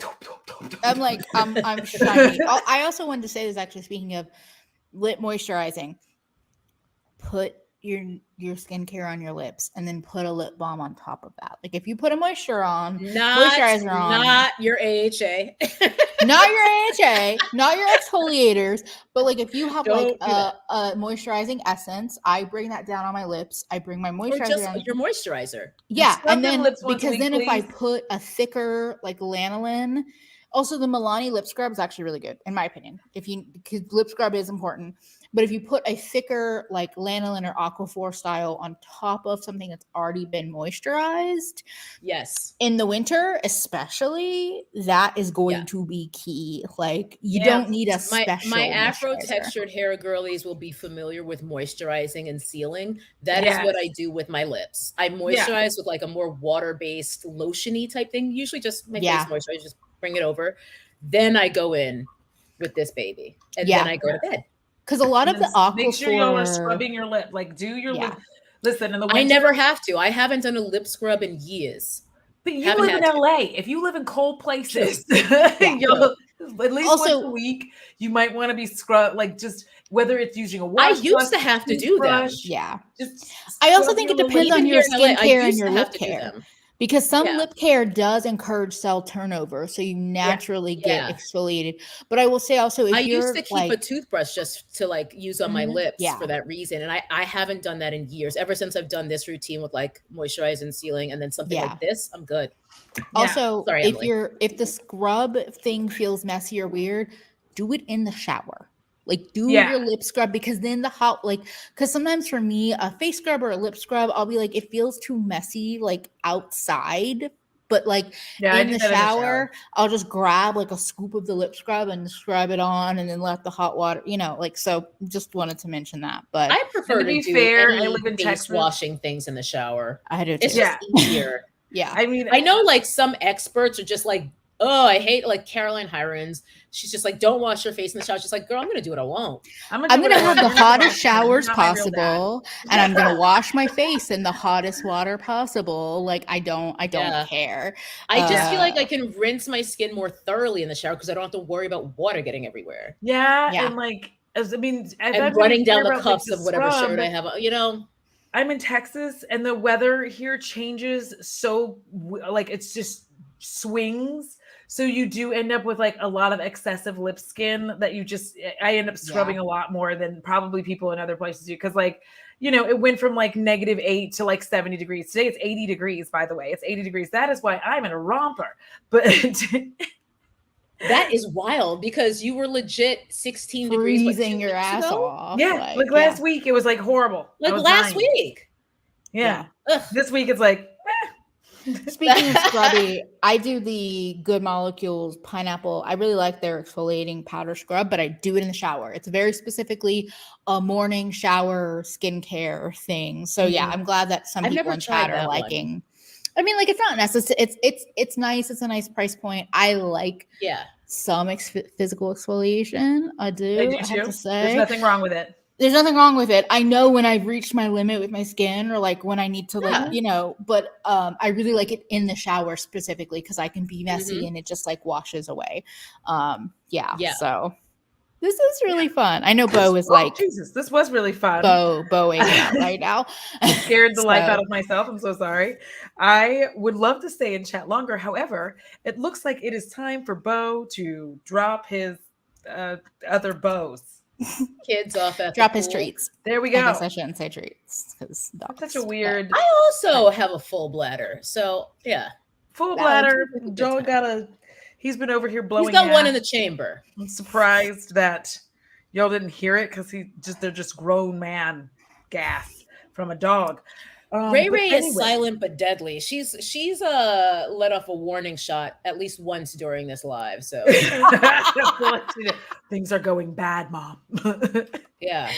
I'm like, I'm shiny. Oh, I also wanted to say this actually, speaking of lip moisturizing, put your skincare on your lips and then put a lip balm on top of that. Like if you put a moisturizer on, not your AHA. not your AHA, not your exfoliators, but like if you have Don't like a moisturizing essence, I bring that down on my lips. I bring my Or moisturizer just down. your moisturizer. Yeah, Scrub and your then lips once a because week, then if I please. put a thicker like lanolin, also the Milani lip scrub is actually really good in my opinion. Because lip scrub is important, but if you put a thicker like lanolin or Aquaphor style on top of something that's already been moisturized, Yes. in the winter especially, that is going Yeah. to be key. Like you Yes. don't need a special My afro moisturizer. textured hair girlies will be familiar with moisturizing and sealing. That is what I do with my lips. I moisturize with like a more water-based lotiony type thing. Usually just my face moisturizer, just bring it over. Then I go in with this baby. And then I go to bed. Because a lot of the Aquaphor, make sure y'all are scrubbing your lip. Like do your lip. Listen, in the winter, I never have to. I haven't done a lip scrub in years. But you live in LA. If you live in cold places, True. at least Also, once a week, you might want to be scrubbed. Like just whether it's using a I wash. used to have to do them. Yeah. Just I also think it depends on your skincare and your lip to care. Because some lip care does encourage cell turnover, so you naturally get exfoliated. But I will say also, if I you're used to keep a toothbrush just to like use on my lips for that reason, and I haven't done that in years. Ever since I've done this routine with like moisturize and sealing, and then something like this, I'm good. Also, Sorry, if the scrub thing feels messy or weird, do it in the shower. Like do your lip scrub, because then because sometimes for me, a face scrub or a lip scrub, I'll be like, it feels too messy, like outside. But like in the shower, I'll just grab like a scoop of the lip scrub and scrub it on, and then let the hot water, so just wanted to mention that. But I prefer to be do fair, any I live in face Texas. washing things in the shower. I do too. It's just easier. I mean, I know like some experts are just like, oh, I hate like Caroline Hirons. She's just like, don't wash your face in the shower. She's like, girl, I'm gonna do what I want. I'm gonna have the hottest showers possible, and I'm gonna wash my face in the hottest water possible. Like I don't care. I just feel like I can rinse my skin more thoroughly in the shower because I don't have to worry about water getting everywhere. And like and running down the cups of whatever shirt I have, I'm in Texas, and the weather here changes so like it's just swings. So you do end up with like a lot of excessive lip skin that I end up scrubbing a lot more than probably people in other places do. Because like, it went from like -8 to like 70 degrees. Today it's 80 degrees, by the way. It's 80 degrees. That is why I'm in a romper. But that is wild because you were legit 16 degrees. Freezing your ass off. Yeah. Like last week, it was like horrible. Like last week. Yeah. This week it's like, Speaking of scrubby, I do the Good Molecules pineapple. I really like their exfoliating powder scrub, but I do it in the shower. It's very specifically a morning shower skincare thing. So yeah, I'm glad that some people in chat are liking. I mean, like it's not necessary. It's nice. It's a nice price point. I like some physical exfoliation. I do. I have to say, there's nothing wrong with it. There's nothing wrong with it. I know when I've reached my limit with my skin, or like when I need to but I really like it in the shower specifically because I can be messy and it just like washes away. So this is really fun. I know Bo is like, Jesus, this was really fun. Boing out right now. Scared the life out of myself. I'm so sorry. I would love to stay and chat longer. However, it looks like it is time for Bo to drop his other bows. Kids off at drop his treats. There we go. I guess I shouldn't say treats because that's such a weird. I also have a full bladder, so yeah, full bladder. Joe he's been over here blowing. He's got one in the chamber. I'm surprised that y'all didn't hear it because they're just grown man gas from a dog. Ray is silent but deadly. She's let off a warning shot at least once during this live. So things are going bad, Mom. Yeah.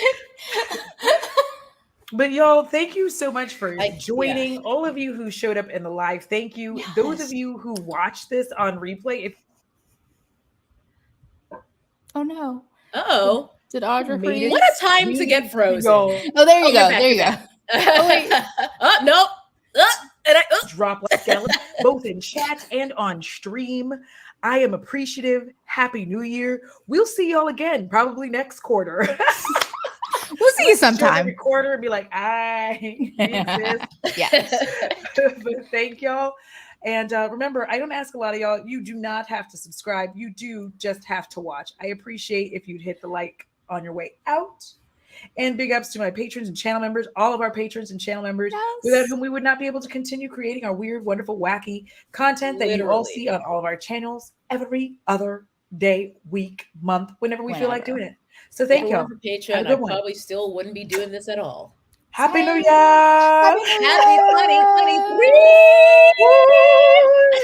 But y'all, thank you so much for joining. All of you who showed up in the live, thank you. Yes. Those of you who watch this on replay. Oh no. Uh-oh. Did Audra freeze? What a time to get frozen. Oh, there you go. There you go. Oh, wait. Nope. And I drop like skeleton, both in chat and on stream. I am appreciative. Happy New Year. We'll see y'all again, probably next quarter. We'll see you sometime. The recorder and be like, we exist. Yes. But thank y'all. And remember, I don't ask a lot of y'all. You do not have to subscribe. You do just have to watch. I appreciate if you'd hit the like on your way out. And big ups to my patrons and channel members, all of our patrons and channel members, without whom we would not be able to continue creating our weird, wonderful, wacky content that you all see on all of our channels every other day, week, month, whenever we feel like doing it. So thank y'all. Patreon, I probably still wouldn't be doing this at all. Happy New Year! Happy New Year! Happy 2023!